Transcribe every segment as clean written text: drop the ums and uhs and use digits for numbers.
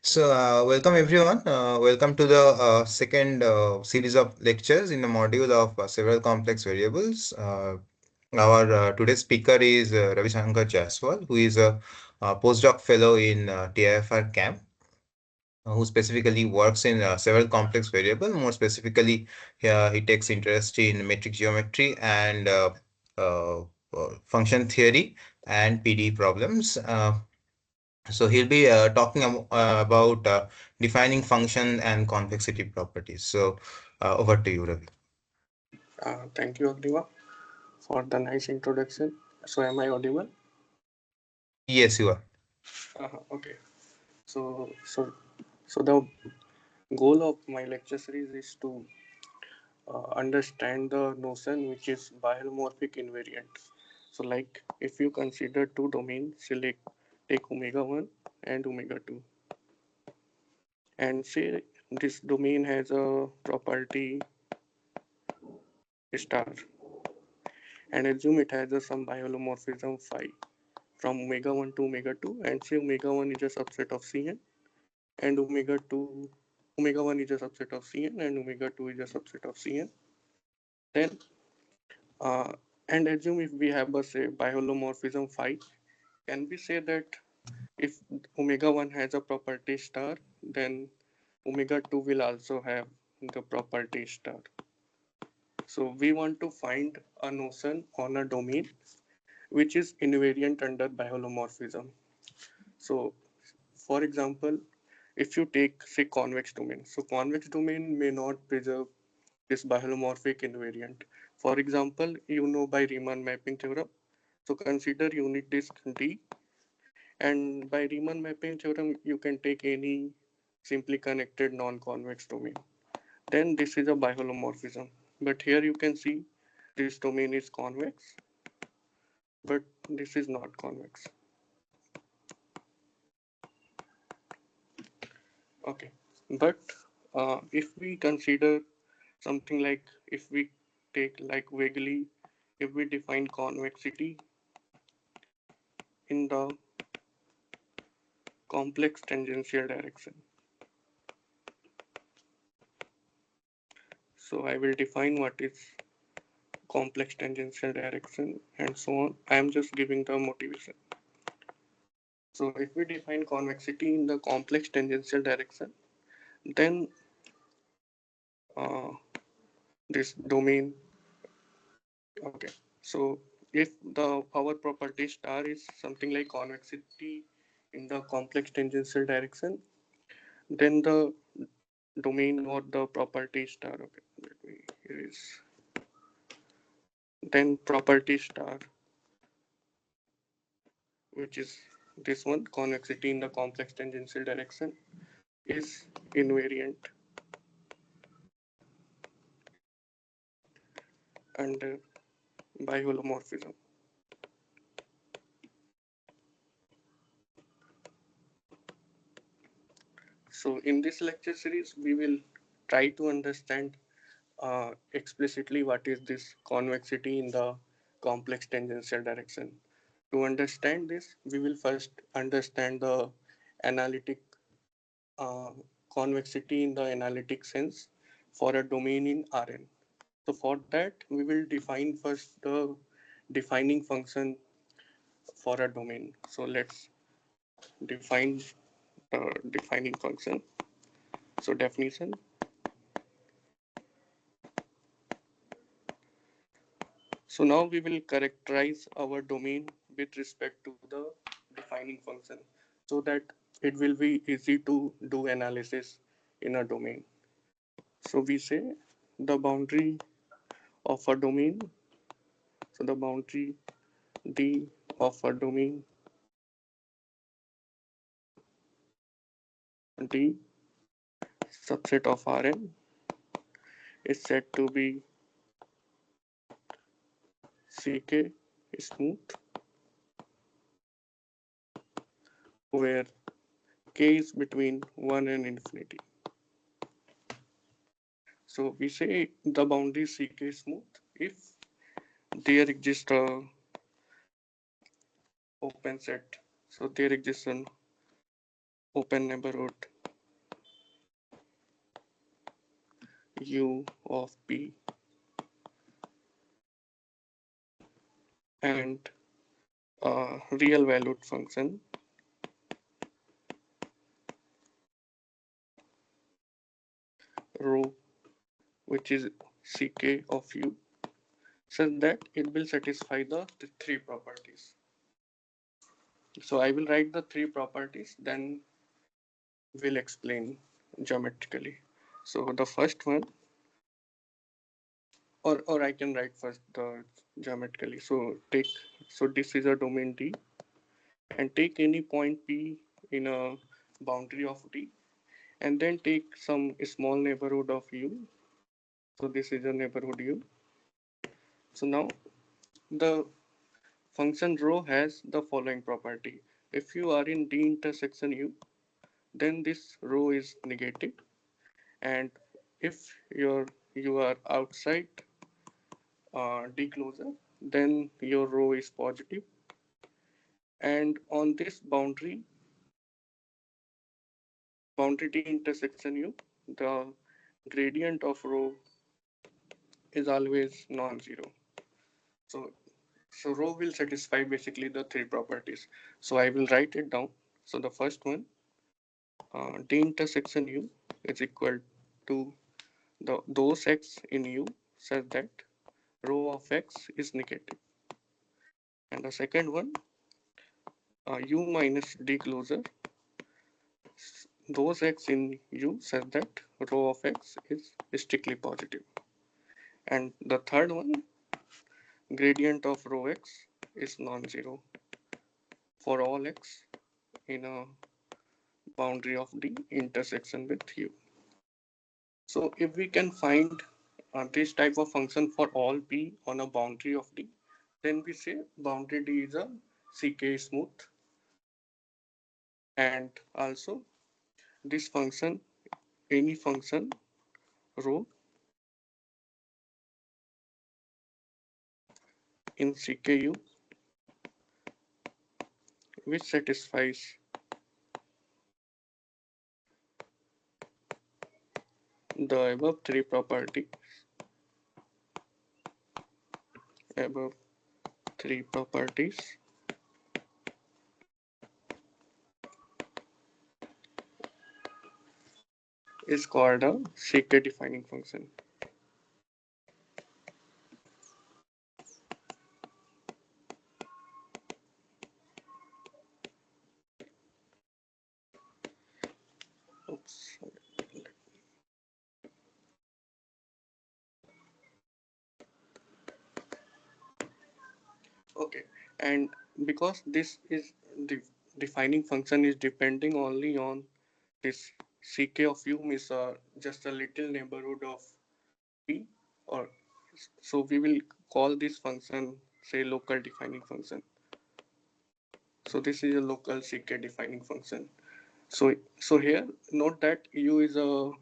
Welcome everyone. Welcome to the second series of lectures in the module of several complex variables. Our today's speaker is Ravi Shankar Jaiswal, who is a postdoc fellow in TIFR camp, who specifically works in several complex variables. More specifically, he takes interest in metric geometry and function theory and PD problems. So he'll be talking about defining function and convexity properties. Over to you, Ravi. Thank you, Agniva, for the nice introduction. So, am I audible? Yes, you are. Okay. So, so, so the goal of my lecture series is to understand the notion which is biholomorphic invariant. So, like if you consider two domains, select take omega 1 and omega 2, and say this domain has a property star, and assume it has some biholomorphism phi from omega 1 to omega 2, and say omega 1 is a subset of Cn and omega 1 is a subset of Cn and omega 2 is a subset of Cn. Then uh, and assume if we have a say biholomorphism phi, can we say that if omega 1 has a property star, then omega 2 will also have the property star. So we want to find a notion on a domain which is invariant under biholomorphism. So for example, if you take say convex domain, so convex domain may not preserve this biholomorphic invariant. For example, you know by Riemann mapping theorem. So consider unit disk D, and by Riemann mapping theorem you can take any simply connected non-convex domain. Then this is a biholomorphism. But here you can see this domain is convex, but this is not convex. Okay, but if we consider something like, if we take like vaguely, if we define convexity in the complex tangential direction. So I will define what is complex tangential direction and so on. I am just giving the motivation. So if we define convexity in the complex tangential direction, then uh, this domain, okay. So if the our property star is something like convexity in the complex tangential direction, then the domain or the property star, okay, let me erase, then property star, which is this one, convexity in the complex tangential direction, is invariant under biholomorphism. So in this lecture series, we will try to understand explicitly what is this convexity in the complex tangential direction. To understand this, we will first understand the analytic uh, convexity in the analytic sense for a domain in Rn. So for that, we will define first the defining function for a domain. So let's define the defining function. So definition. So now we will characterize our domain with respect to the defining function so that it will be easy to do analysis in a domain. So we say the boundary of a domain, so the boundary D of a domain D subset of Rn is said to be Ck smooth, where k is between 1 and infinity. So we say the boundary Ck smooth if there exists a open set. So there exists an open neighborhood u of p and real valued function rho which is ck of u such that it will satisfy the three properties. So I will write the three properties, then we'll explain geometrically. So the first one, or I can write first the geometrically. So this is a domain D, and take any point P in a boundary of D, and then take some small neighborhood of U. So this is a neighborhood U. So now the function rho has the following property. If you are in D intersection U, then this rho is negative, and if you are outside D closure, then your rho is positive. And on this boundary D intersection U, the gradient of rho is always non-zero. So so rho will satisfy basically the three properties. So I will write it down. So the first one, D intersection U is equal to those x in U such that rho of x is negative. And the second one, U minus D closure, those x in U such that rho of x is strictly positive. And the third one, gradient of rho x is non-zero for all x in a boundary of D intersection with U. So if we can find this type of function for all P on a boundary of D, then we say boundary D is a CK smooth, and also this function, any function rho in CKU which satisfies the above three properties is called a CK defining function. Oops. Okay, and because this is the defining function is depending only on this ck of u is just a little neighborhood of p, or so we will call this function say local defining function. So this is a local ck defining function. So here note that u is a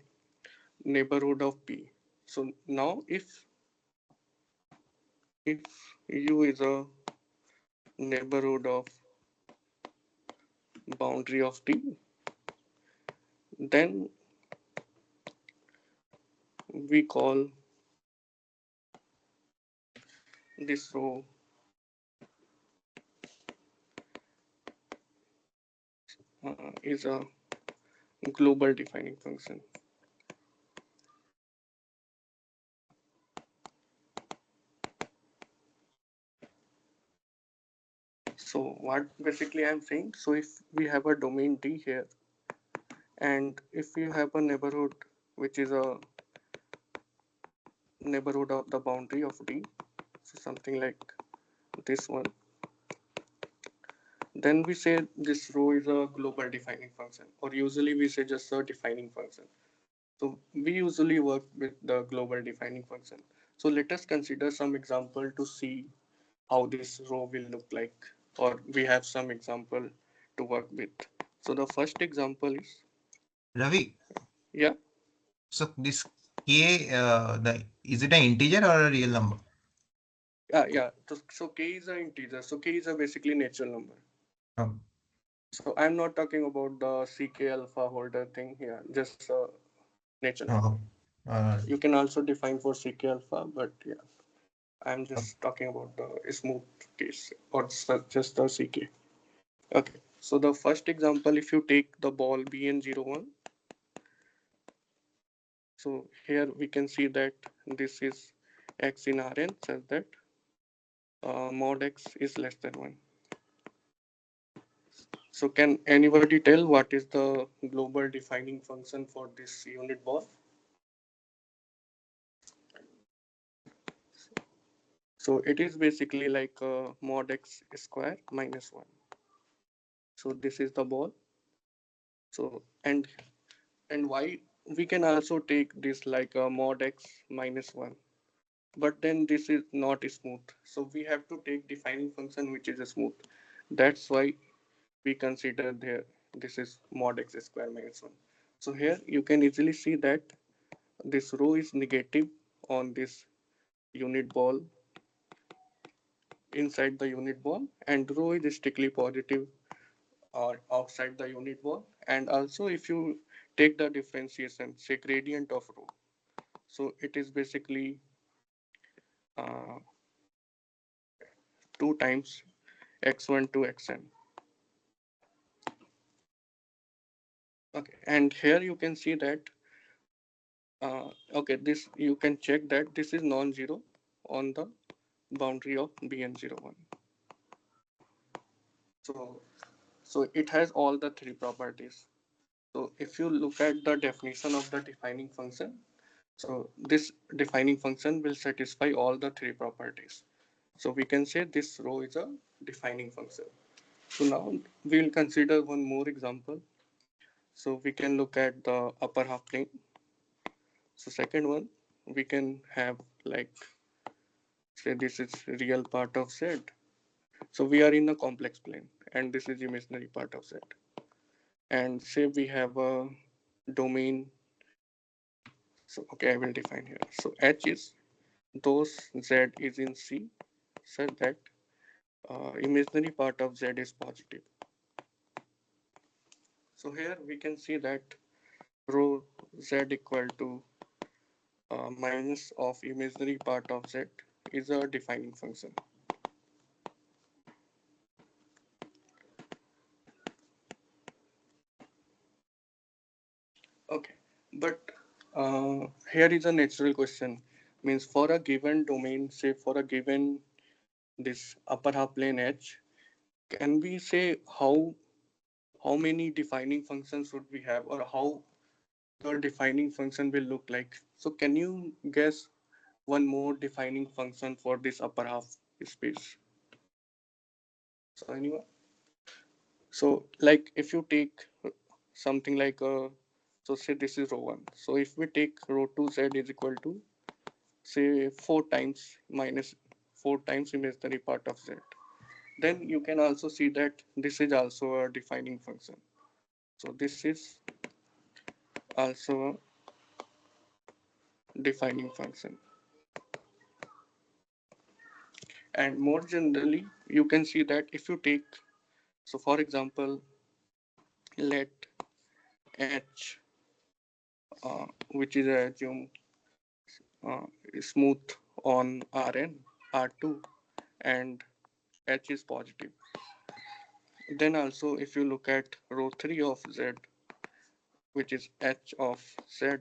neighborhood of p. So now if u is a neighborhood of boundary of t, then we call this row is a global defining function. So what basically I'm saying, so if we have a domain D here, and if you have a neighborhood which is a neighborhood of the boundary of D, so something like this one, then we say this row is a global defining function, or usually we say just a defining function. So we usually work with the global defining function. So let us consider some example to see how this row will look like, or we have some example to work with. So the first example is, Ravi, yeah, so this k, the is it an integer or a real number? yeah. So k is an integer. So k is a basically natural number. Um, So I'm not talking about the ck alpha holder thing here, just natural number. Uh, uh, You can also define for ck alpha, but yeah, I'm uh, just talking about the smooth case or just the ck. Okay, so the first example, if you take the ball bn01, so here we can see that this is x in Rn such that mod x is less than 1. So can anybody tell what is the global defining function for this unit ball? So it is basically like mod x square minus 1. So this is the ball. So and why we can also take this like mod x minus 1. But then this is not smooth. So we have to take defining function which is smooth. That's why we consider there this is mod x square minus 1. So here you can easily see that this rho is negative on this unit ball inside the unit ball, and rho is strictly positive or outside the unit ball. And also if you take the differentiation, say gradient of rho, so it is basically uh, 2 times x1 to xn. Okay, and here you can see that okay, this you can check that this is non-zero on the boundary of bn01. So so it has all the three properties. So if you look at the definition of the defining function, so this defining function will satisfy all the three properties. So we can say this rho is a defining function. So now we will consider one more example. So we can look at the upper half plane. So second one, we can have like, say this is real part of z. So we are in a complex plane and this is imaginary part of z. And say we have a domain. So okay, I will define here. So H is those Z is in C such that imaginary part of Z is positive. So here we can see that rho Z equal to minus of imaginary part of Z is a defining function. Okay, but here is a natural question. Means for a given domain, say for a given this upper half plane H, can we say how many defining functions would we have, or how the defining function will look like? So can you guess one more defining function for this upper half space? So anyone? So like if you take something like so say this is rho 1. So if we take rho 2 z is equal to say 4 times minus 4 times imaginary part of z, then you can also see that this is also a defining function. So this is also a defining function. And more generally, you can see that if you take, so for example, let H, which is a assume uh, smooth on Rn, R2, and H is positive. Then also, if you look at rho 3 of Z, which is H of Z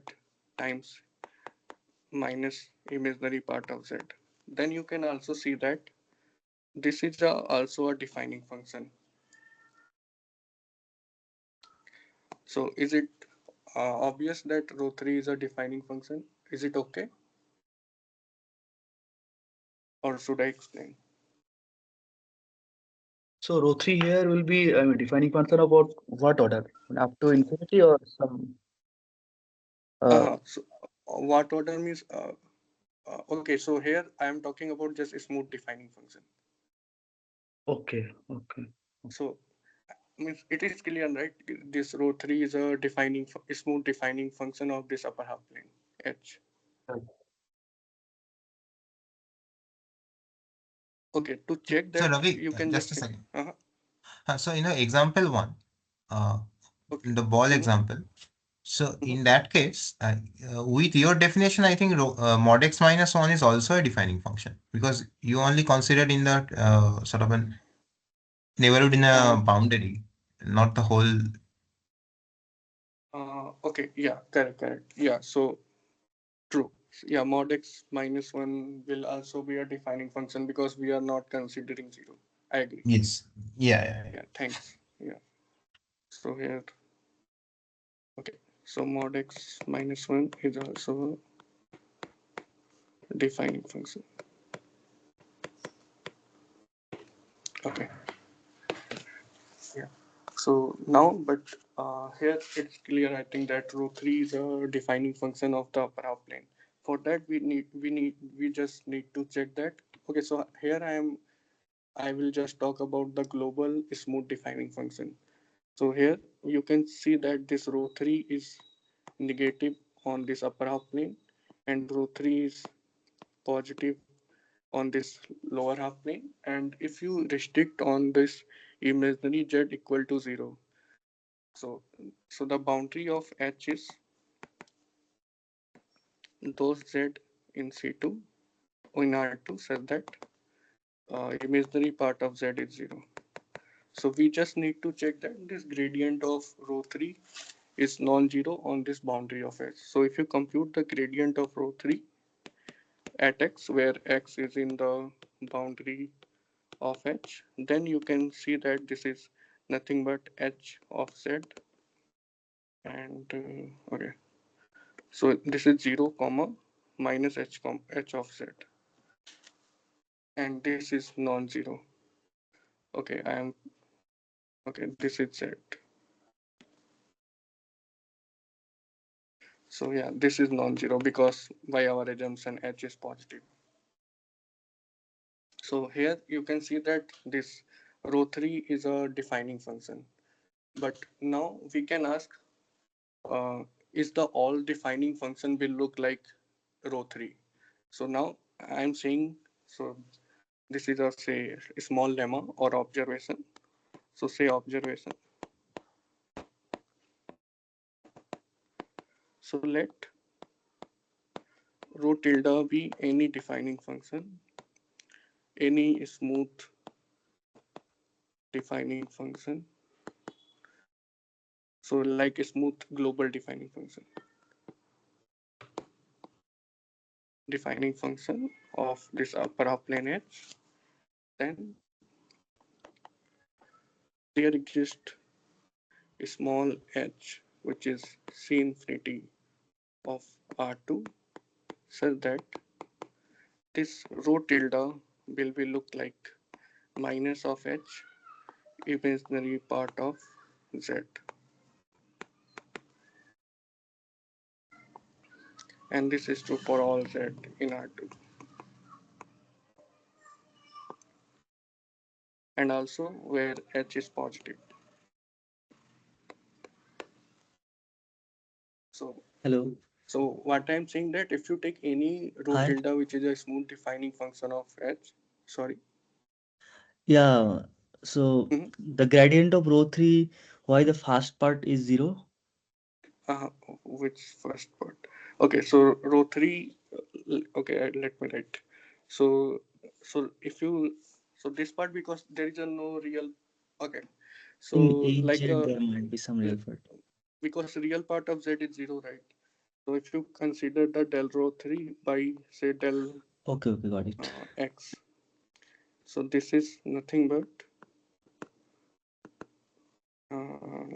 times minus imaginary part of Z, then you can also see that this is also a defining function. So is it obvious that rho 3 is a defining function? Is it okay? Or should I explain? So row 3 here will be defining function about what order? Up to infinity or some uh, So what order means? Okay, so here I am talking about just a smooth defining function. okay, okay. So means it is clear, right? This rho 3 is a defining smooth defining function of this upper half plane H. Right. Okay, to check So that Ravi, you can just a just second. uh So example one, uh, Okay. in the ball Mm-hmm. example. So Mm-hmm. in that case, with your definition, I think mod x minus 1 is also a defining function because you only considered in the sort of a neighborhood in Uh, a boundary, not the whole. okay. Yeah. Correct. Correct. Yeah. So true. Yeah. Mod x minus one will also be a defining function because we are not considering zero. I agree. Yes. Yeah, yeah, Yeah. Thanks. Yeah. So here. Okay. So mod x minus one is also a defining function. Okay. Yeah. So now, but here it's clear. I think that row three is a defining function of the upper half plane. For that, we just need to check that. Okay. So here I will just talk about the global smooth defining function. So here you can see that this row three is negative on this upper half plane, and row three is positive on this lower half plane. And if you restrict on this imaginary z equal to 0, so the boundary of H is those Z in C2 in R2 such that imaginary part of Z is 0. So we just need to check that this gradient of row 3 is non-zero on this boundary of H. So if you compute the gradient of row 3 at X, where X is in the boundary of H, then you can see that this is nothing but H of Z. And okay, so this is 0 comma minus h of z, and this is non-zero. Okay, I am okay. This is z. So yeah, this is non-zero because by our assumption h is positive. So here you can see that this row 3 is a defining function. But now we can ask, is the all defining function will look like row 3? So now I'm saying, so this is a say small lemma or observation. So say observation. So let rho tilde be any defining function, any smooth defining function. So like a smooth global defining function of this upper half plane H, then there exists a small h which is C infinity of R2 such that this rho tilde will be look like minus of h imaginary part of z, and this is true for all z in R2, and also where h is positive. So Hello. what I'm saying that if you take any rho Hi. tilde which is a smooth defining function of h, sorry, Yeah. So mhm, the gradient of row 3, why the first part is 0? uh, which first part? Okay, so row three. Okay, let me write. So if you, so this part because there is a no real. Okay, In so like AZ, there might be some real part. because real part of z is 0, right? So if you consider the del rho 3 by say del Okay, okay, got it. x, so this is nothing but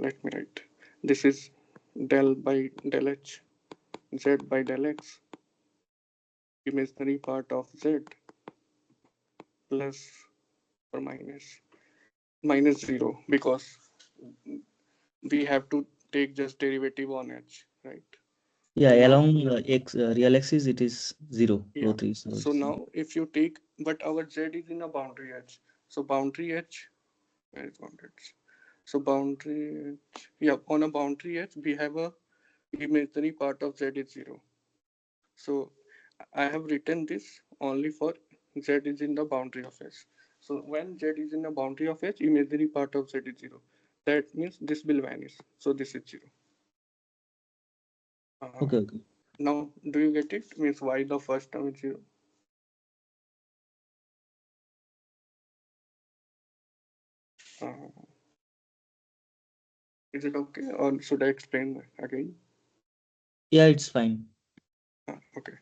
let me write. This is del by del h, z by del x, imaginary part of z plus or minus 0 because we have to take just derivative on h, right? Yeah, So now, along x real axis, it is 0. Row yeah. 3 is 0. So now if you take, but our z is in a boundary h. So boundary h, where is boundary h? So boundary h, yeah, on a boundary h, we have a imaginary part of z is 0. So I have written this only for z is in the boundary of h. So when z is in the boundary of h, imaginary part of z is 0. that means this will vanish. So this is 0. Okay, okay. Now, do you get it? Means why the first term is 0? Uh, is it okay, or should I explain again? Yeah, it's fine. Okay.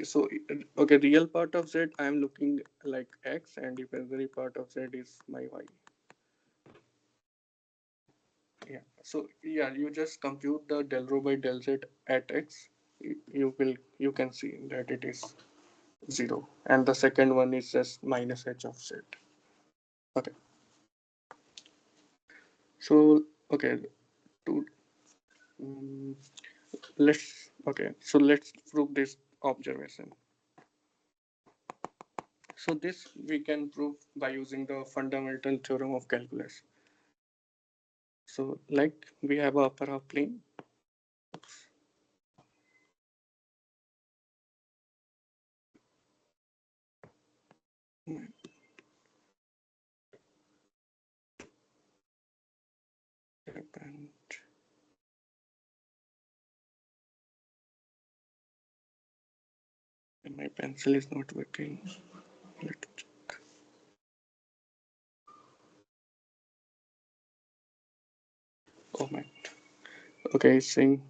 So okay, real part of z I am looking like x, and imaginary part of z is my y. Yeah. So yeah, you just compute the del rho by del z at x. You can see that it is 0, and the second one is just minus h of z. Okay. So okay, to um, let's prove this observation. So this we can prove by using the fundamental theorem of calculus. So like we have a upper half plane. And my pencil is not working. Let's check. Oh my. Okay, it's saying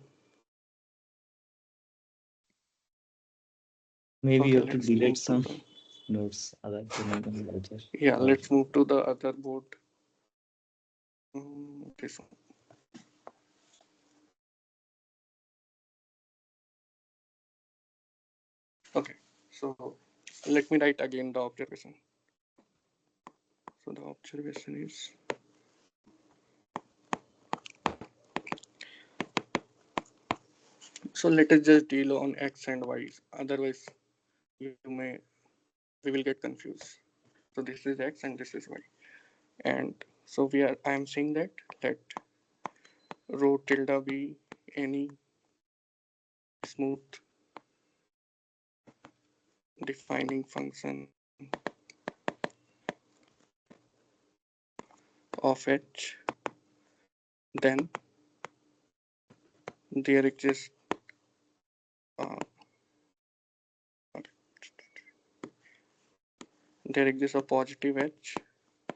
Maybe you okay. have to Let's delete move to some the notes other to make them later. yeah. Or Let's move to the other board. This one. Okay. So let me write again the observation. So the observation is so let us just deal on x and y. Otherwise, you may we will get confused. So this is x and this is y. And so I am saying that let rho tilde be any smooth defining function of h, then there exists uh, there exists a positive h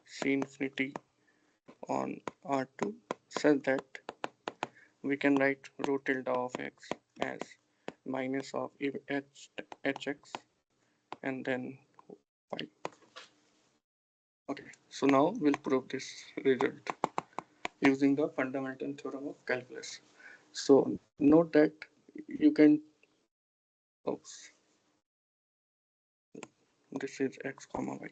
c infinity on R2 such that we can write rho tilde of x as minus of hx and then y. Okay, so now we'll prove this result using the fundamental theorem of calculus. So note that you can, oops, this is x comma y.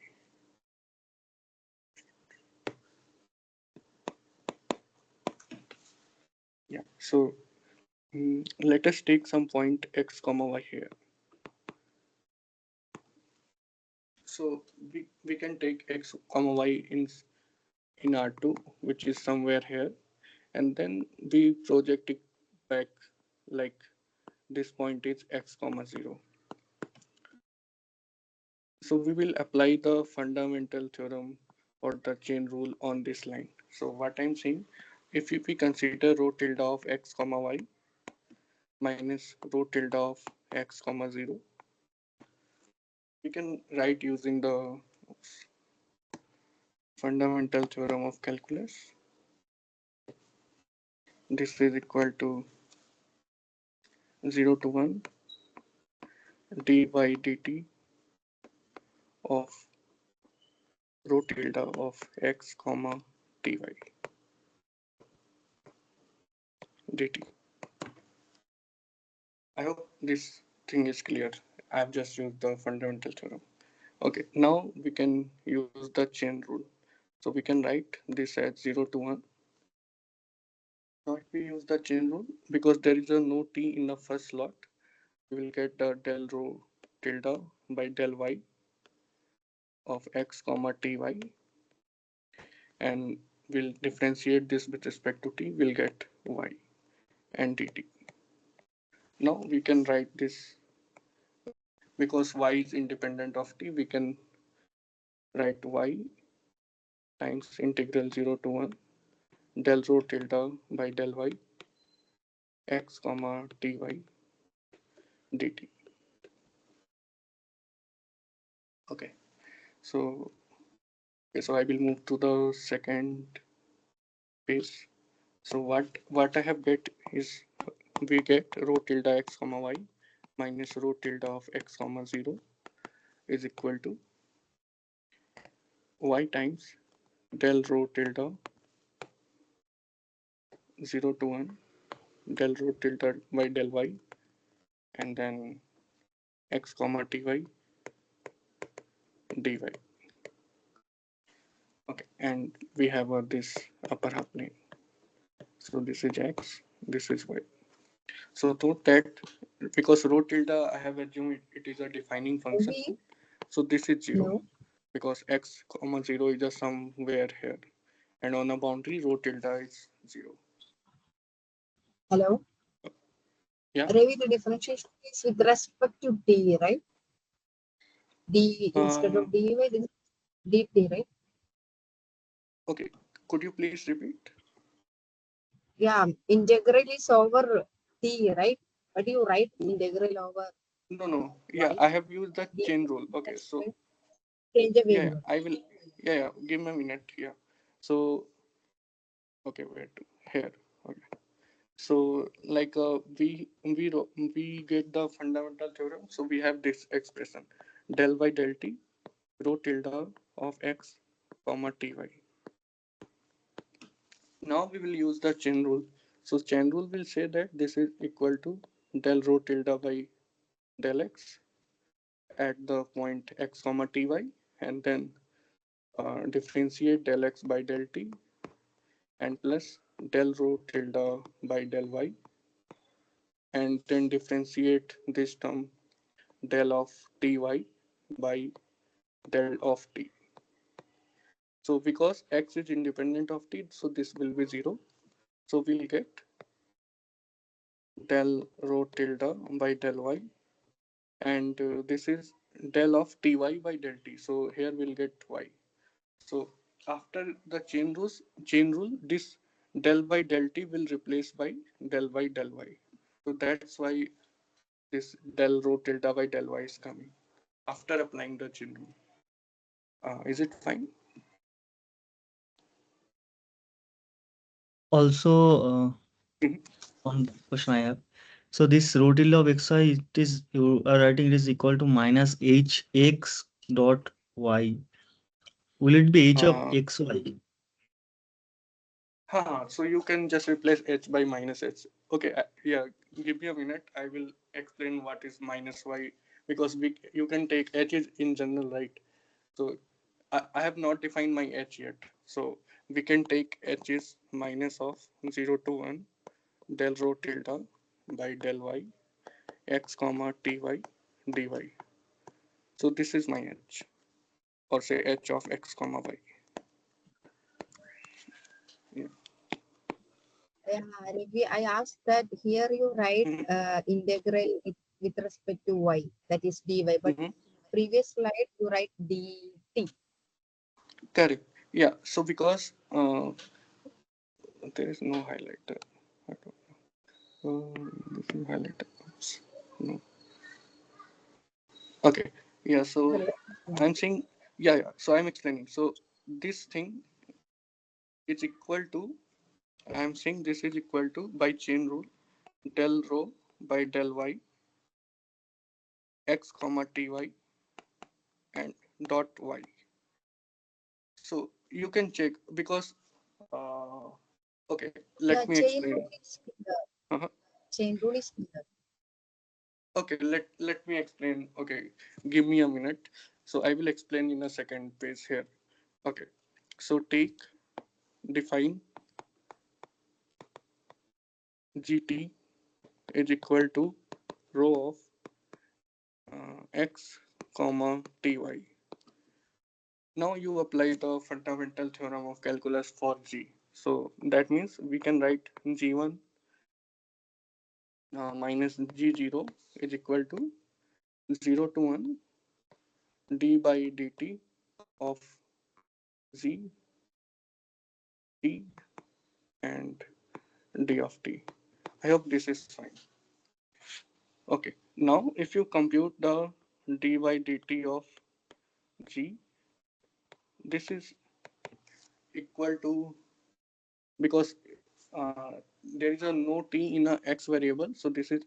Yeah, so let us take some point x comma y here. So we can take x comma y in R2, which is somewhere here, and then we project it back like this point is x comma 0. So we will apply the fundamental theorem or the chain rule on this line. So what I'm saying, if we consider rho tilde of x comma y minus rho tilde of x comma 0, we can write using the fundamental theorem of calculus. This is equal to 0 to 1 dy dt of rho tilde of x comma dy dt. I hope this thing is clear. I've just used the fundamental theorem. Okay, now we can use the chain rule. So we can write this as 0 to 1. Now if we use the chain rule, because there is a no t in the first slot, we will get the del rho tilde by del y of x comma ty, and we'll differentiate this with respect to t, we'll get y and dt. Now we can write this because y is independent of t, we can write y times integral 0 to 1 del rho tilde by del y x comma ty dt. Okay, so so I will move to the second page. So what I have get is we get rho tilde x comma y minus rho tilde of x comma 0 is equal to y times del rho tilde 0 to 1 del rho tilde by del y and then x comma ty dy. Okay, and we have this upper half plane. So this is x, this is y. So to that, because rho tilde, I have assumed it is a defining function. Ravi, So this is 0 hello, because x comma 0 is just somewhere here. And on a boundary, rho tilde is 0. hello. Yeah. Ravi, the differentiation is with respect to t, right? D instead Uh, of dy, then dt, right? okay. Could you please repeat? Yeah, integral is over t, right? But you write integral over No, no. Yeah, y. I have used the The chain rule. Okay. So change the yeah, variable. I will. Yeah. Give me a minute. Yeah. So okay, wait. Here. Okay. So like we get the fundamental theorem. So we have this expression del by del t rho tilde of x comma ty. Now we will use the chain rule. So chain rule will say that this is equal to del rho tilde by del x at the point x comma ty and then differentiate del x by del t and plus del rho tilde by del y and then differentiate this term del of ty by del of t. So because x is independent of t, so this will be 0. So we'll get del rho tilde by del y and this is del of ty by del t. So here we'll get y. So after the chain rule, this del by del t will replace by del by del y. So that's why this del rho tilde by del y is coming after applying the chain rule. Is it fine? Also, Mhm. one question I have. So this rho tilde of xy, it is you are writing it is equal to minus hx dot y. Will it be h of Uh, xy? so you can just replace h by minus h. Okay, yeah, give me a minute. I will explain what is minus y because you can take h is in general, right? So I have not defined my h yet. So we can take h is minus of 0 to 1 del rho tilde by del y x comma ty dy. So this is my h or say h of x comma y. Yeah. Ravi, I asked that here you write Mm-hmm. integral with respect to y, that is dy, but Mm-hmm. previous slide you write dt. Correct. Yeah. So because there is no highlighter. I don't this is highlighter. Oops. No. Okay. Yeah. So I'm saying yeah. So I'm explaining. So this thing is equal to I'm saying this is equal to by chain rule del rho by del y x comma ty and dot y. So you can check because okay, let Yeah, me chain explain. rule is clear. Uh-huh. Chain rule is clear. Okay, let me explain. Okay, give me a minute. So I will explain in a second page here. Okay, so take define gt is equal to rho of x comma ty. Now you apply the fundamental theorem of calculus for g. So that means we can write g1 minus g0 is equal to 0 to 1 d by dt of z t and d of t. I hope this is fine. Okay, now if you compute the dy dt of g, this is equal to, because there is a no t in a x variable, so this is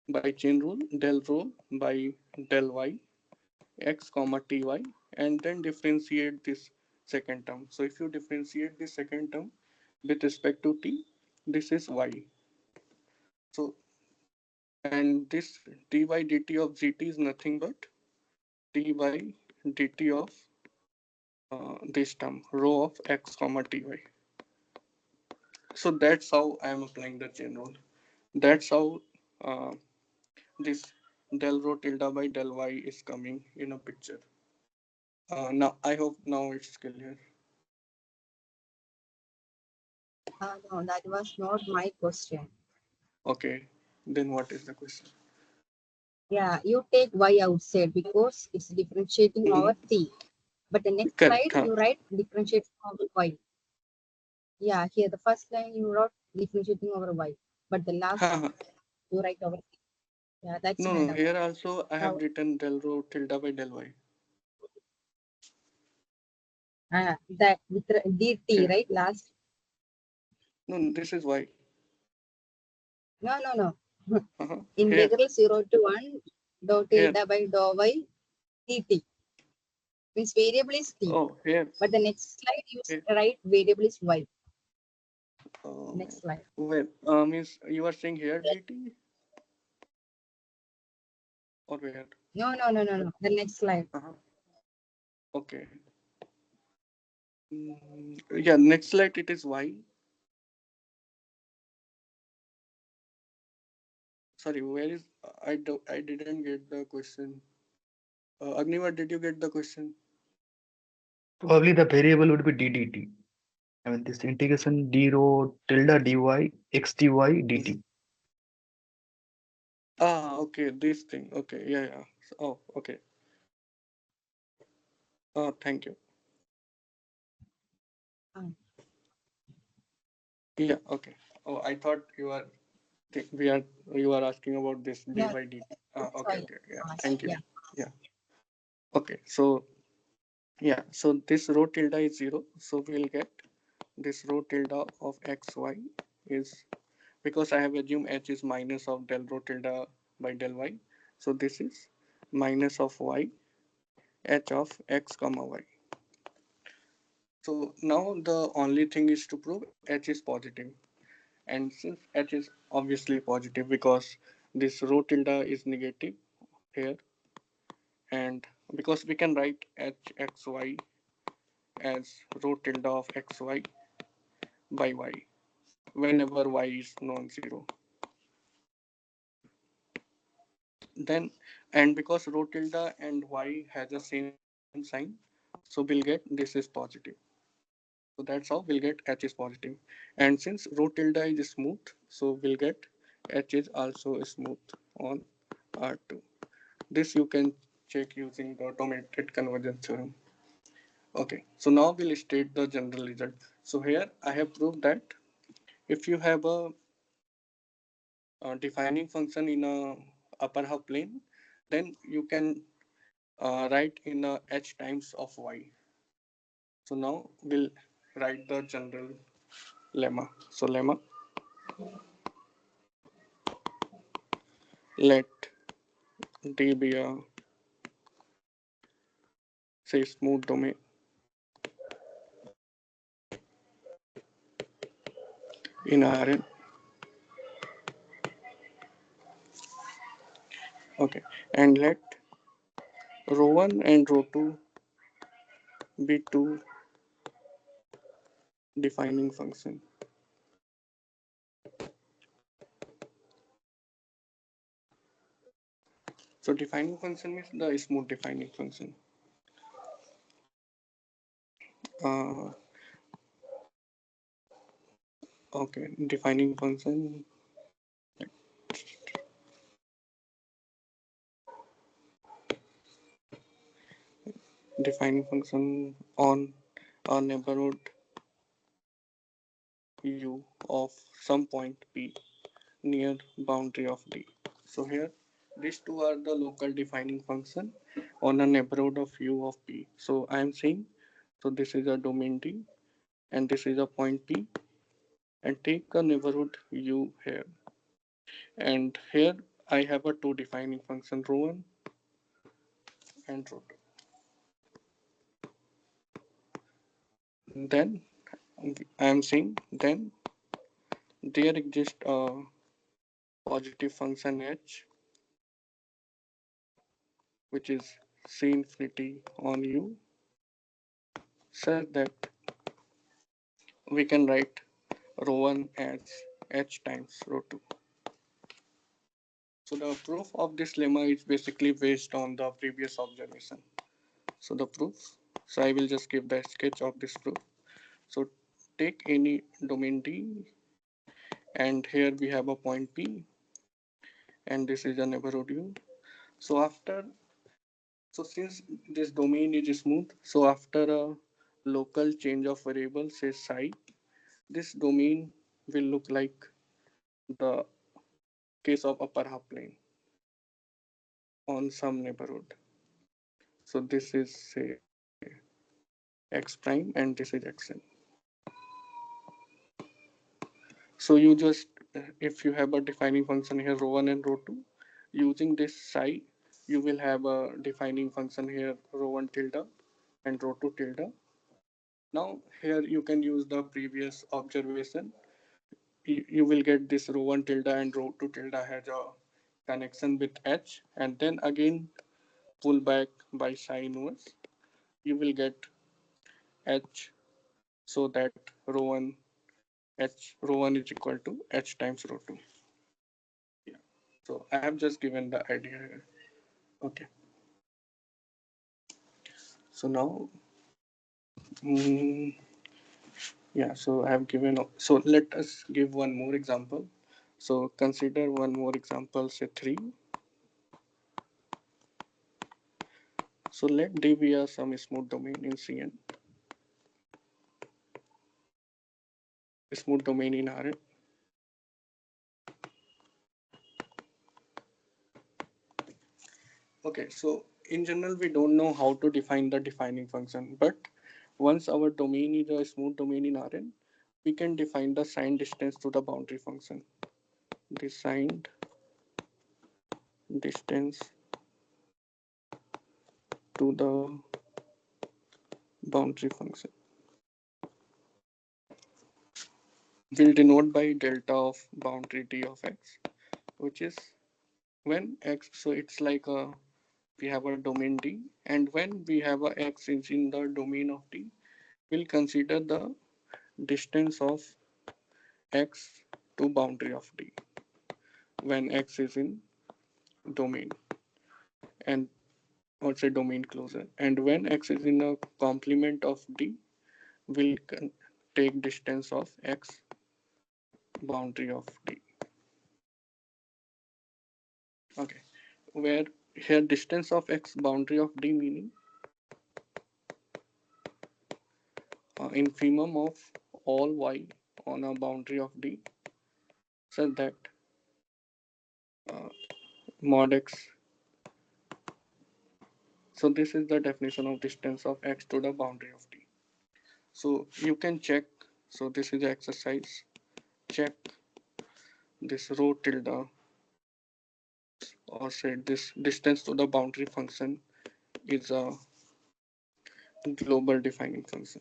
by chain rule del rho by del y x comma ty, and then differentiate this second term. So if you differentiate this second term with respect to t, this is y. So and this dy dt of gt is nothing but dy dt of this term rho of x comma ty. So that's how I am applying the chain rule. That's how uh, this del rho tilde by del y is coming in a picture. Now I hope now it's clear. No, that was not my question. Okay, then what is the question? Yeah, you take y outside because it's differentiating over Mm-hmm. t. But the next Correct. slide, you write differentiating over y. Yeah, here the first line you wrote differentiating over y. But the last Huh. you write over t. Yeah, that's No, my no. doubt. Here also I have Now, written del rho tilde by del y. that with dt, Here. right? Last. No, this is y. No. Here. Integral 0 to 1 dot Here. tilde by dou y dt. Means variable is t. Oh, here. But the next slide you Here. write variable is y. Oh Next man. slide. Where? Means you are saying here dt or where? No. The next slide. Uh-huh. Okay. Yeah. Next slide it is y. Sorry. Where is? I do. I didn't get the question. Agniva, did you get the question? Probably the variable would be ddt. I mean, this integration d rho tilde dy x dy dt. Ah, okay. This thing. Okay. Yeah. Yeah. Oh, okay. Thank you. Um, Yeah. Okay. Oh, I thought we are you are asking about this d no, by dt. that's Okay. why. Okay. Yeah. Thank you. Yeah. Yeah. Okay. So yeah. So this rho tilde is 0. So we'll get this rho tilde of xy is, because I have assumed h is minus of del rho tilde by del y. So this is minus of y h of x comma y. So now the only thing is to prove h is positive. And since h is obviously positive because this rho tilde is negative here, and because we can write hxy as rho tilde of xy by y whenever y is non-zero, then, and because rho tilde and y has the same sign, so we'll get this is positive. So that's how we'll get h is positive. And since rho tilde is smooth, so we'll get h is also smooth on R2. This you can check using the automated convergence theorem. Okay, so now we'll state the general result. So here I have proved that if you have a defining function in a upper half plane, then you can write in a h times of y. So now we'll write the general lemma. So lemma, let D be a, say, smooth domain in Rn. Okay, and let rho 1 and rho 2 be two defining function. So defining function means the smooth defining function. Uh, okay, defining function. Defining function on a neighborhood u of some point p near boundary of D. So here these two are the local defining function on a neighborhood of u of p. So I am saying, so this is a domain D and this is a point P, and take a neighborhood u here, and here I have a two defining function rho1 and rho2. Then I am saying then there exists a positive function h which is c infinity on u such that we can write rho1 as h times rho2. So the proof of this lemma is basically based on the previous observation. So the proof, so I will just give the sketch of this proof. So take any domain D, and here we have a point P, and this is a neighborhood U. So after, so since this domain is smooth, so after a local change of variable, say psi, this domain will look like the case of upper half plane on some neighborhood. So this is say x prime and this is xn. So you just, if you have a defining function here rho1 and rho2, using this psi, you will have a defining function here rho1 tilde and rho2 tilde. Now here you can use the previous observation. You will get this rho1 tilde and rho2 tilde has a connection with h, and then again pull back by psi inverse. You will get h, so that rho1 is equal to h times rho2. So I have just given the idea here. Okay. So now, mm, yeah. So I have given. So let us give one more example. So consider one more example. Say 3. So let D be a some smooth domain in Cn, smooth domain in Rn. Okay. So in general, we don't know how to define the defining function, but once our domain is a smooth domain in Rn, we can define the signed distance to the boundary function. The signed distance to the boundary function will denote by delta of boundary d of x, which is when x, so it's like a, we have a domain d, and when we have a x is in the domain of d, we'll consider the distance of x to boundary of d when x is in domain, and or say domain closure, and when x is in a complement of d, we'll take distance of x boundary of d. Okay, where here distance of x boundary of d meaning infimum of all y on a boundary of d such that uh, mod x. So this is the definition of distance of x to the boundary of d. So you can check. So this is the exercise. Check this rho tilde, or say this distance to the boundary function is a global defining function.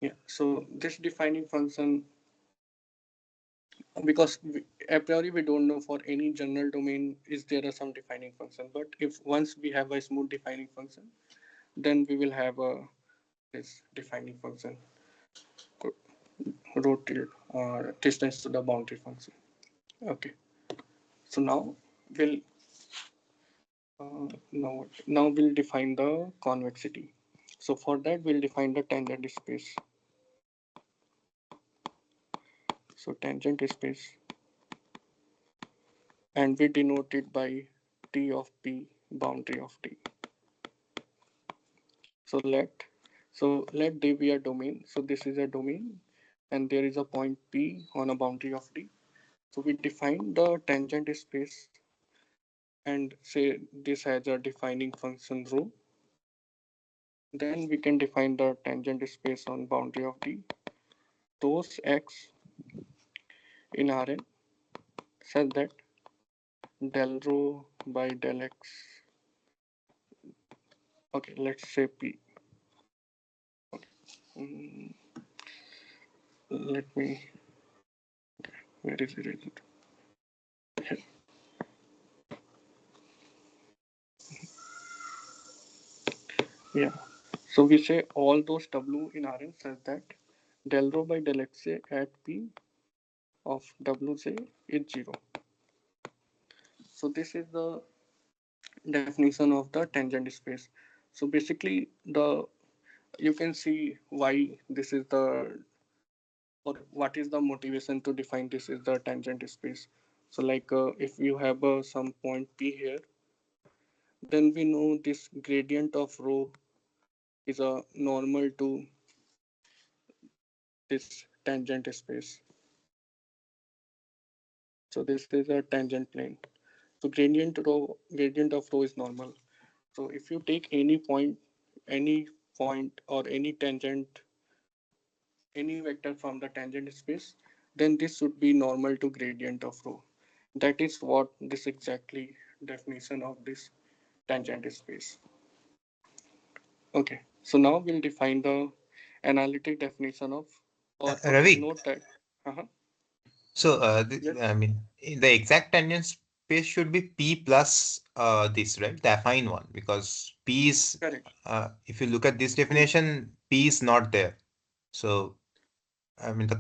Yeah. So this defining function, because a priori we don't know for any general domain is there are some defining function, but if once we have a smooth defining function, then we will have a this defining function rho tilde or distance to the boundary function. Okay, so now we'll now we'll define the convexity. So for that we'll define the tangent space. So tangent space, and we denote it by t of p boundary of D. So let D be a domain. So this is a domain and there is a point P on a boundary of D. So we define the tangent space and say this has a defining function rho. Then we can define the tangent space on boundary of D. Those x in Rn such that del rho by del x. Okay, let's say P. Mm, let me, where is it? Yeah. So we say all those W in Rn such that del rho by del x at P of Wj is 0. So this is the definition of the tangent space. So basically the you can see why this is the or what is the motivation to define this is the tangent space. So like if you have some point P here, then we know this gradient of rho is a normal to this tangent space. So this is a tangent plane. So gradient of rho is normal. So if you take any point or any vector from the tangent space, then this should be normal to gradient of rho. That is what this exactly definition of this tangent space. Okay, so now we'll define the analytic definition of, or okay, Ravi, note that. Uh-huh. so Yes, I mean, the exact tangent space should be P plus this, right? The affine one, because P is, correct. if you look at this Hmm. definition, P is not there. So, I mean,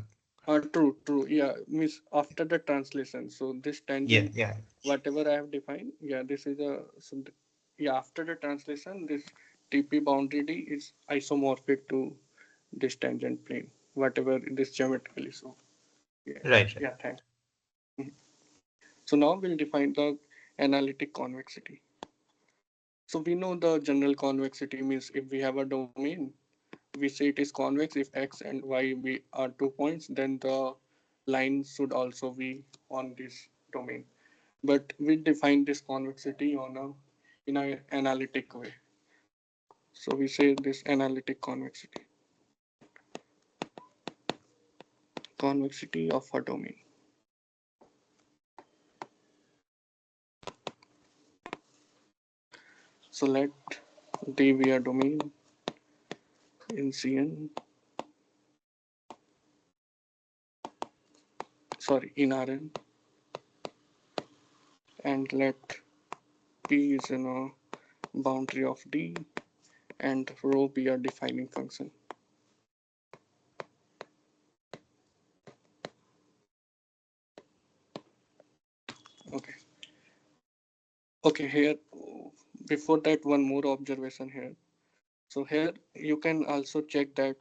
True. Yeah, means after the translation. So this yeah, tangent, yeah, whatever I have defined, yeah, this is a yeah, after the translation, this TP boundary D is isomorphic to this tangent plane, whatever this geometrically. So yeah, right, right. yeah, thanks. Mhm. So now we'll define the analytic convexity. So we know the general convexity means if we have a domain, we say it is convex if x and y we are 2 points, then the line should also be on this domain. But we define this convexity on a in an analytic way. So we say this analytic convexity of a domain. So let D be a domain in CN, sorry, in Rn, and let P is in a boundary of D and rho be a defining function. Okay. Okay, here, before that, one more observation here. So here you can also check that.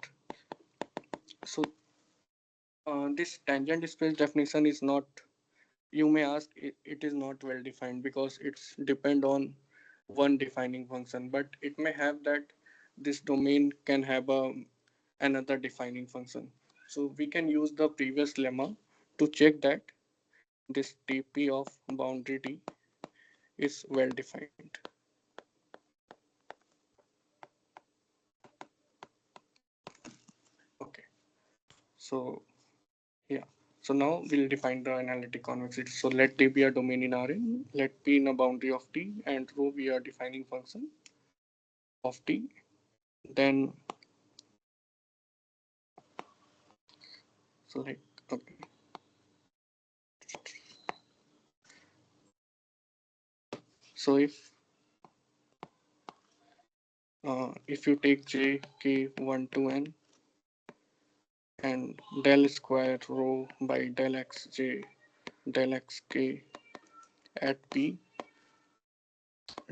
So this tangent space definition is not, you may ask, it is not well defined because it's depend on one defining function, but it may have that this domain can have another defining function. So we can use the previous lemma to check that this TP of boundary D is well defined. Okay, so yeah. So now we'll define the analytic convexity. So let D be a domain in Rn, let P in a boundary of T, and rho be a defining function of T. Then, so like, okay. So if you take J K 1 to N and del square rho by del x J del x K at P,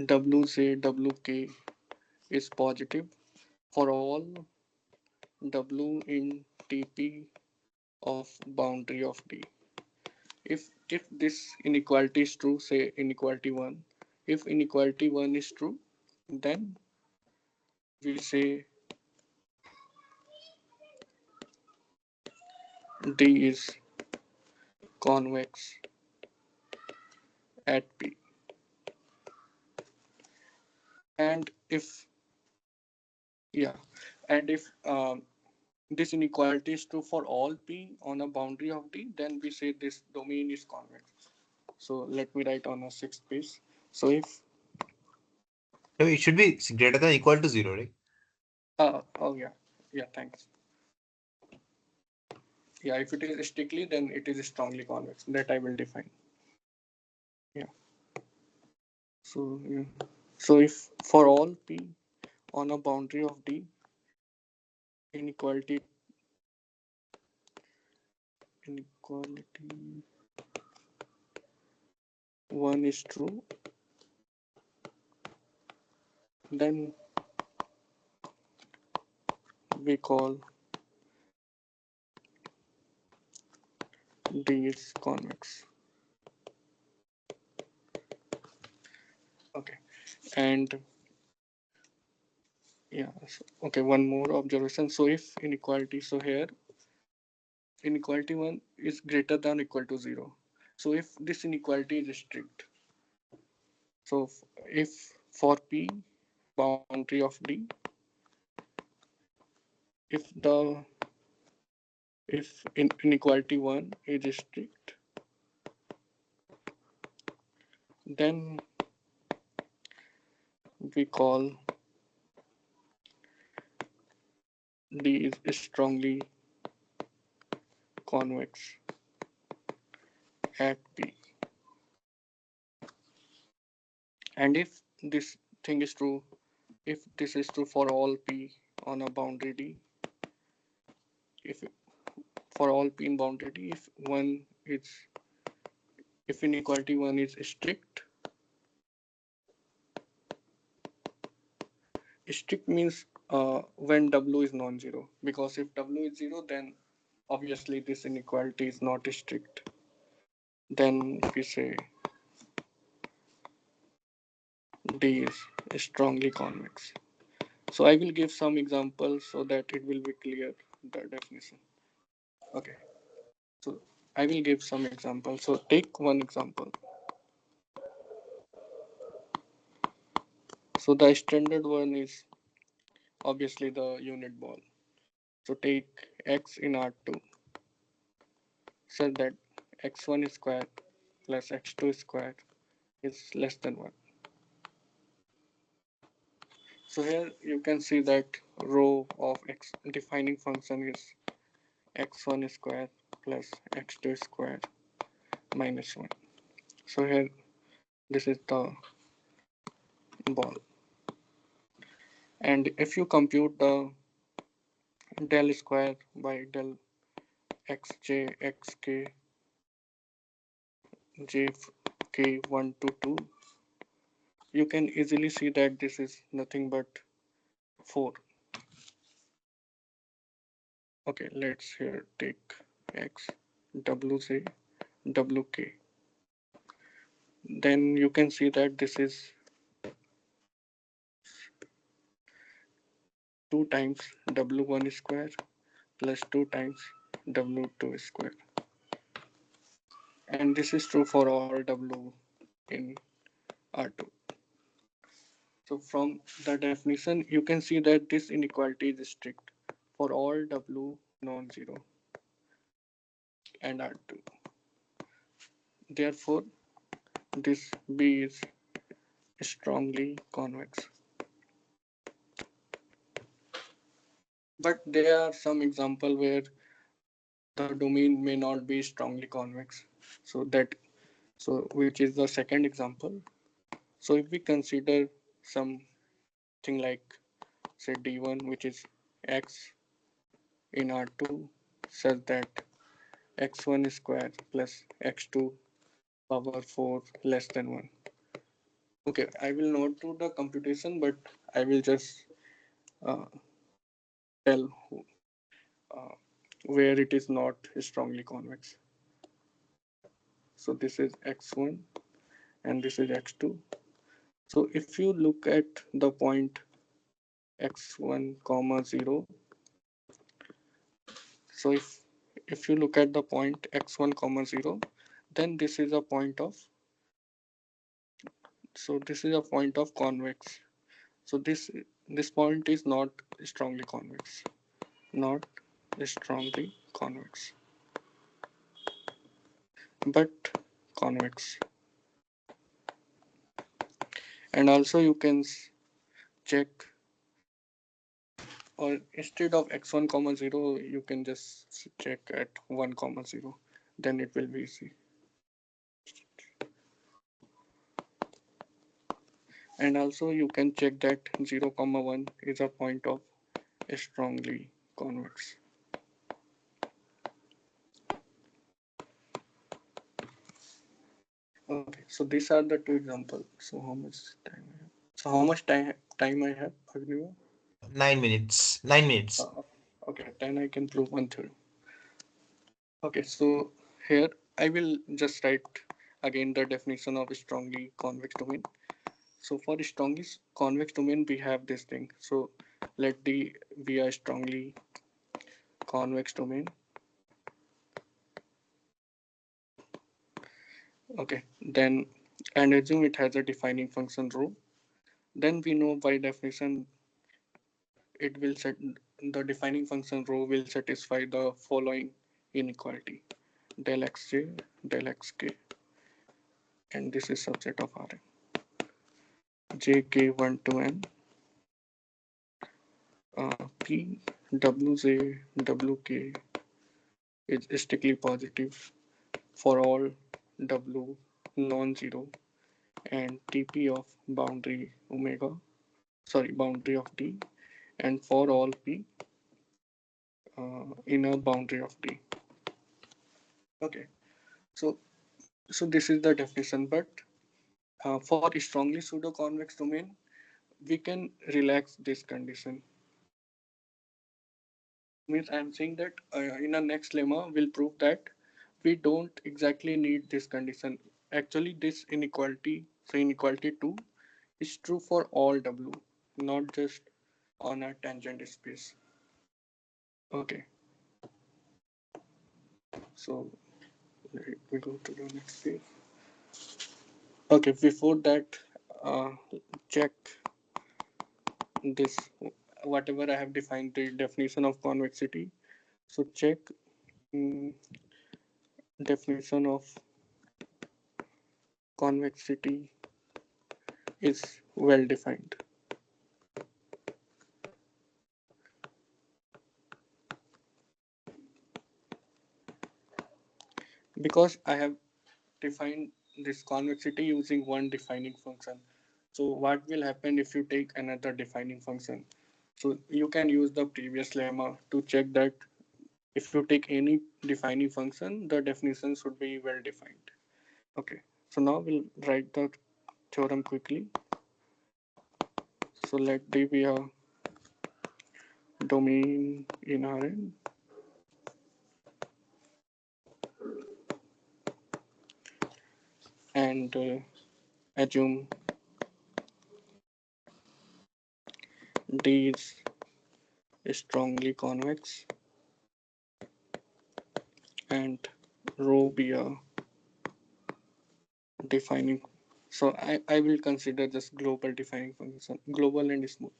W J W K is positive for all W in TP of boundary of D. If this inequality is true, say inequality 1, If inequality 1 is true, then we say D is convex at P. And if, yeah, and if this inequality is true for all P on a boundary of D, then we say this domain is convex. So let me write on a sixth page. So if, No, it should be greater than equal to 0, right? oh yeah, thanks. Yeah, if it is strictly, then it is strongly convex. That I will define. Yeah. So yeah. So if for all P on a boundary of D, inequality inequality 1 is true, then we call D is convex. Okay. And yeah, so, okay, one more observation. So if inequality, so here inequality 1 is greater than or equal to 0. So if this inequality is strict, so if for P boundary of D, if the if inequality 1 is strict, then we call D is strongly convex at P. And if this thing is true, if this is true for all P on a boundary D, if for all P in boundary D, if inequality 1 is strict, strict means when W is non-zero, because if W is 0, then obviously this inequality is not strict. Then we say D is strongly convex. So I will give some examples so that it will be clear the definition. Okay, so I will give some examples. So take one example. So the standard one is obviously the unit ball. So take x in R2 such that x1 square plus x2 square is less than 1. So here you can see that row of x defining function is x1 square plus x2 square minus 1. So here this is the ball. And if you compute the del square by del xj xk j k 1 to 2, you can easily see that this is nothing but 4. Okay, let's here take x wj wk. Then you can see that this is 2 times w1 square plus 2 times w2 square, and this is true for all w in R2. So from the definition, you can see that this inequality is strict for all W non-zero and R2. Therefore, this B is strongly convex. But there are some example where the domain may not be strongly convex. So which is the second example. So if we consider something like say D1, which is x in R2, such that x1 square plus x2 power 4 less than 1. Okay, I will not do the computation, but I will just uh, tell uh, where it is not strongly convex. So this is x1 and this is x2. So if you look at the point x1 comma 0, so if you look at the point x1 comma 0, then this is a point of, so this is a point of convex. So this point is not strongly convex, not strongly convex, but convex. And also you can check, or instead of x1 comma 0 you can just check at 1 comma 0, then it will be easy. And also you can check that 0 comma 1 is a point of strongly convex. Okay, so these are the two examples. So how much time I have? So how much time I have, Agniva? 9 minutes. 9 minutes. Okay, then I can prove one theorem. Okay, so here I will just write again the definition of strongly convex domain. So for strongly convex domain, we have this thing. So let D be a strongly convex domain. Okay, then and assume it has a defining function rho. Then we know by definition it will set the defining function rho will satisfy the following inequality: del xj, del xk, and this is subset of Rn. jk1 to n p wj wk is strictly positive for all w non-zero, and tp of boundary omega, sorry, boundary of d, and for all p inner boundary of d. Okay, so this is the definition, but for strongly pseudo-convex domain we can relax this condition. Means I'm saying that in our next lemma we'll prove that we don't exactly need this condition. Actually this inequality, so inequality 2, is true for all w, not just on a tangent space. Okay, so let me go to the next page. Okay, before that, uh, check this, whatever I have defined the definition of convexity. So check mm, definition of convexity is well defined. Because I have defined this convexity using one defining function. So what will happen if you take another defining function? So you can use the previous lemma to check that if you take any defining function, the definition should be well defined. Okay, so now we'll write the theorem quickly. So let D be a domain in Rn, and assume D is strongly convex and rho be a defining. So I will consider just global defining function, global and smooth.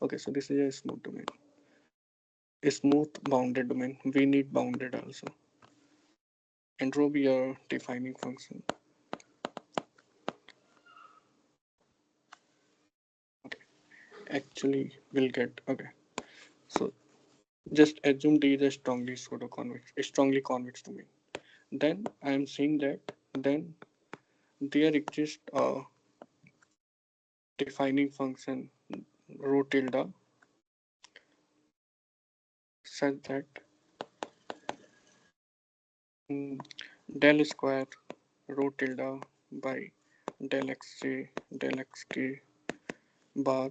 Okay, so this is a smooth domain, a smooth bounded domain. We need bounded also, and rho be a defining function. Okay, actually we'll get, okay. So just assume D is a strongly pseudo convex, a strongly convex domain. Then I am saying that then there exists a defining function rho tilde such that mm, del square rho tilde by del xj del xk bar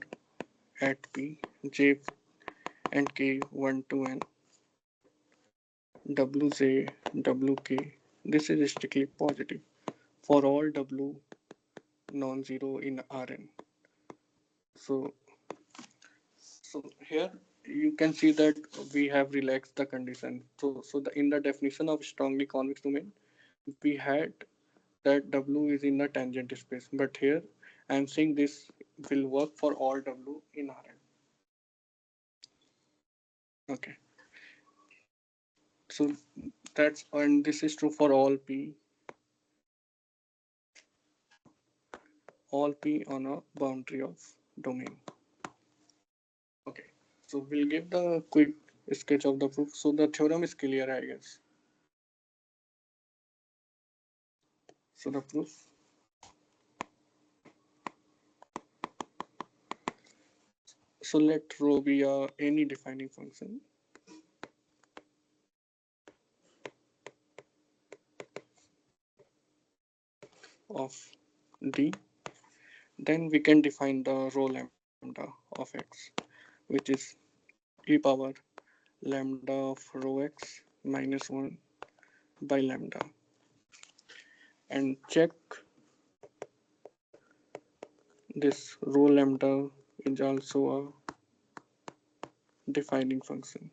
at p j and k 1 to n wj wk. This is strictly positive for all w non-zero in Rn. So so here you can see that we have relaxed the condition. So the in the definition of strongly convex domain, we had that W is in the tangent space, but here I am saying this will work for all W in Rn. Okay, so that's and this is true for all P on a boundary of domain. Okay, so we'll give the quick sketch of the proof. So the theorem is clear, I guess. So the proof. So let rho be any defining function of D. Then we can define the rho lambda of x, which is e power lambda of rho x minus 1 by lambda, and check this rho lambda is also a defining function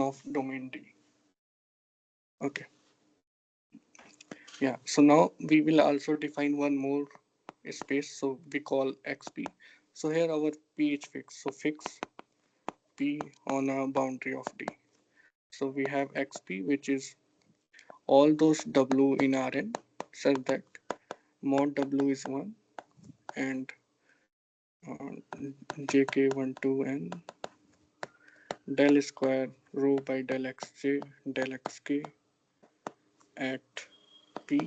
of domain D. Okay, yeah, so now we will also define one more space, so we call xp. So here our p is fixed, so fix p on a boundary of D. So we have xp, which is all those w in Rn such that mod w is 1 and jk12 and del square rho by del xj del xk at p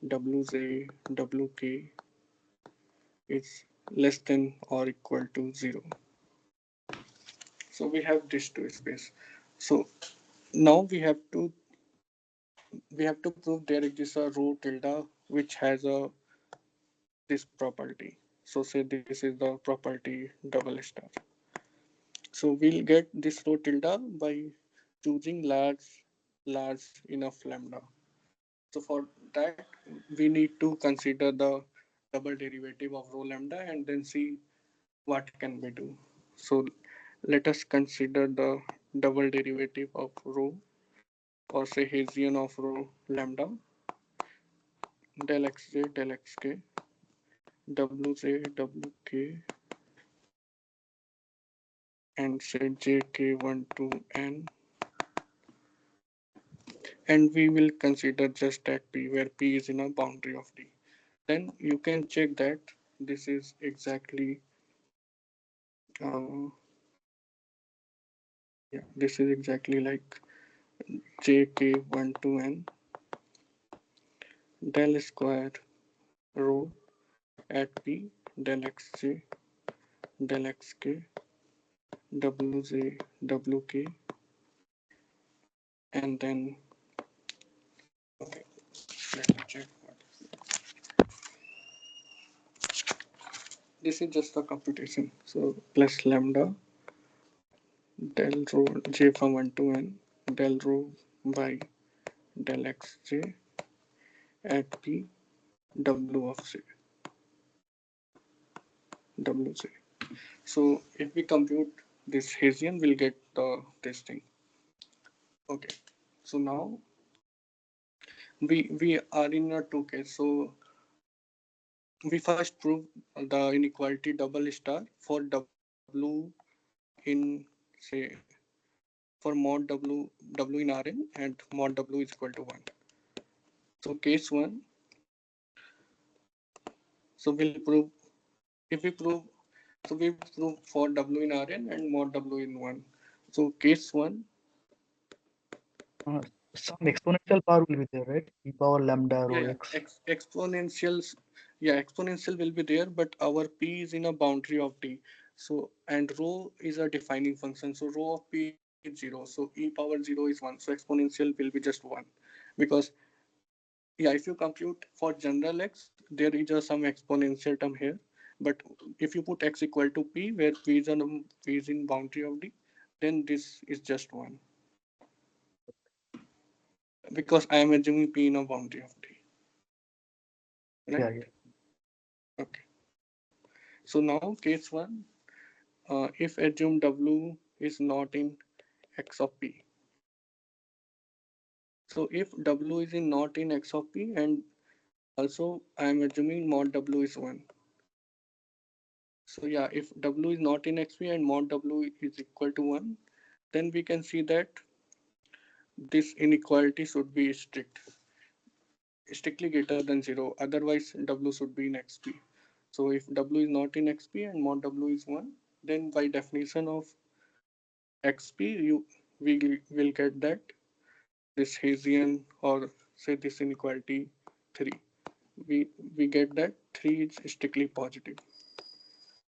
wj wk is less than or equal to 0. So we have this two space. So now we have to prove there exists a rho tilde which has a this property. So say this is the property double star. So we'll get this rho tilde by choosing large enough lambda. So for that we need to consider the double derivative of rho lambda and then see what can we do. So let us consider the double derivative of rho, or say Hessian of rho lambda del xj del xk wj wk and say jk12n, and we will consider just at p where p is in a boundary of D. Then you can check that this is exactly uh, yeah, this is exactly like jk12n del square rho at p del xj del xk wj wk, and then okay, let me check what this is just a computation. So plus lambda del rho j from 1 to n del rho by del xj at p w of j wj. So if we compute this Hessian, we'll get this thing. Okay, so now we are in a two case. So we first prove the inequality double star for w in, say, for mod w in Rn and mod w is equal to 1. So case 1, so we'll prove if we prove so we prove for w in Rn and mod w in 1. So case 1, Some exponential power will be there, right? E power lambda rho yeah, x. exponentials, yeah, exponential will be there, but our p is in a boundary of D. So and rho is a defining function, so rho of p is 0, so e power 0 is 1, so exponential will be just 1, because yeah, if you compute for general x there is some exponential term here, but if you put x equal to p where p is in boundary of D, then this is just 1. because I am assuming P in a boundary of T, Yeah, right? yeah. Okay. So now case one, if assume W is not in X of P. So if W is in not in X of P, and also I am assuming mod W is 1. So yeah, if W is not in XP and mod W is equal to 1, then we can see that this inequality should be strictly greater than 0. Otherwise, W should be in XP. So if W is not in XP and mod W is 1, then by definition of XP, we will get that this Hessian, or say this inequality 3. We, we get that 3 is strictly positive.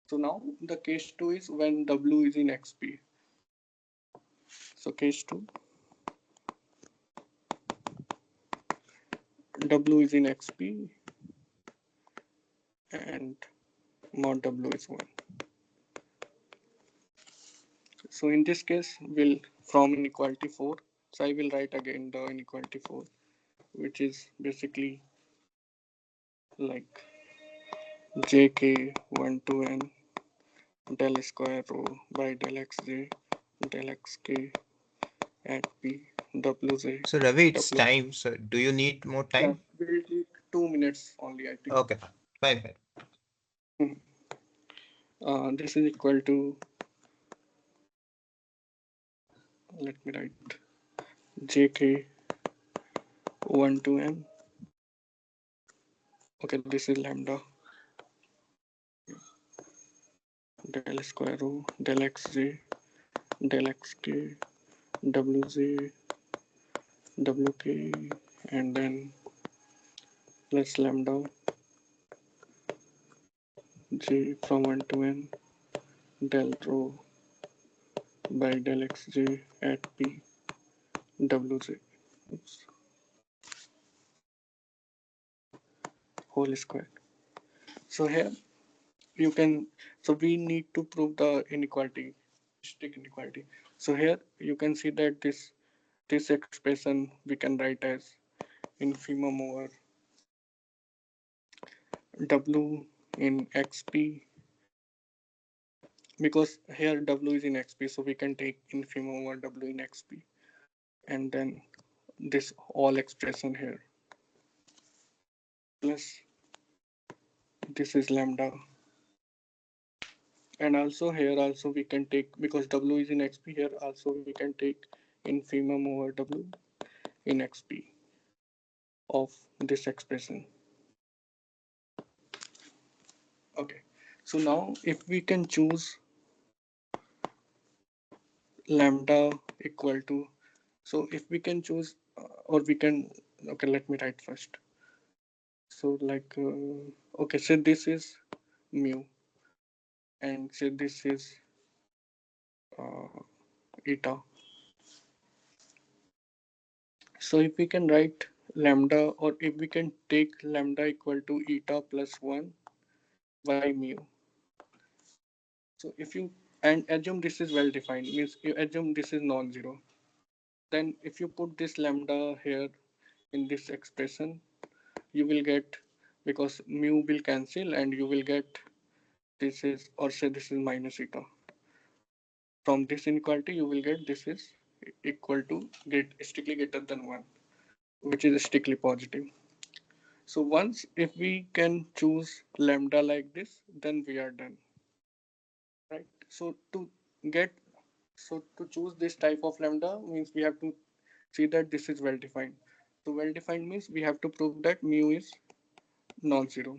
So now the case 2 is when W is in XP. So case 2, W is in XP and mod W is 1. So in this case, we'll from inequality 4. So I will write again the inequality 4, which is basically like jk1 to n del square rho by del xj del xk at p wj So Ravi, it's w. time. So do you need more Yeah, time? we'll take 2 minutes only, I think. Okay, fine, fine. This is equal to, let me write jk1 to n. Okay, this is lambda del square rho del xj del xk wj wk, and then plus lambda j from 1 to n del rho by del xj at p wj. Oops. Whole square. So here you can, so we need to prove the inequality, strict inequality. So here you can see that this expression we can write as infimum over w in xp, because here w is in xp, so we can take infimum over w in xp, and then this all expression here plus this is lambda, and also here also we can take, because w is in xp, here also we can take infimum over w in xp of this expression. Okay, so now if we can choose lambda equal to, so if we can choose or we can, okay, let me write first. So like okay, so this is mu, and say this is uh, eta. So if we can write lambda, or if we can take lambda equal to eta plus 1 by mu. So if you, and assume this is well defined, means you assume this is non-zero, then if you put this lambda here in this expression, you will get, because mu will cancel and you will get this is, or say this is minus eta. From this inequality you will get this is equal to strictly greater than 1, which is strictly positive. So once if we can choose lambda like this, then we are done, right? So to get, so to choose this type of lambda means we have to see that this is well defined. So well defined means we have to prove that mu is non-zero,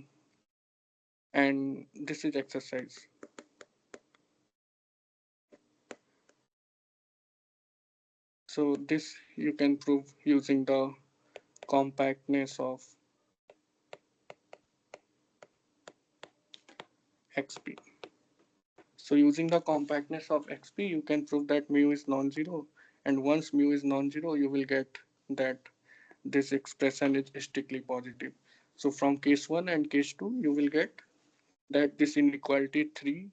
and this is exercise. So this you can prove using the compactness of xp. So using the compactness of xp, you can prove that mu is non-zero, and once mu is non-zero, you will get that this expression is strictly positive. So from case 1 and case 2, you will get that this inequality 3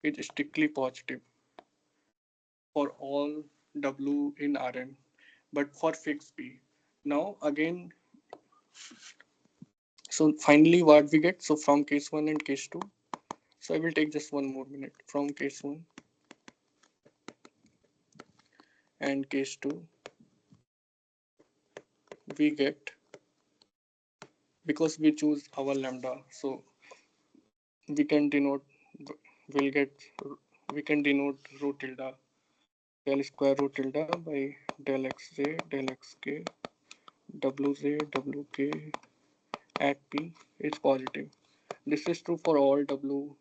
is strictly positive for all w in Rn, but for fixed p. Now again, so finally what we get, so from case 1 and case 2, so I will take just 1 more minute. From case 1 and case 2, we get, because we choose our lambda, so we can denote, we'll get, we can denote rho tilde, del square rho tilde by del xj, del xk, wj, wk at p is positive. This is true for all w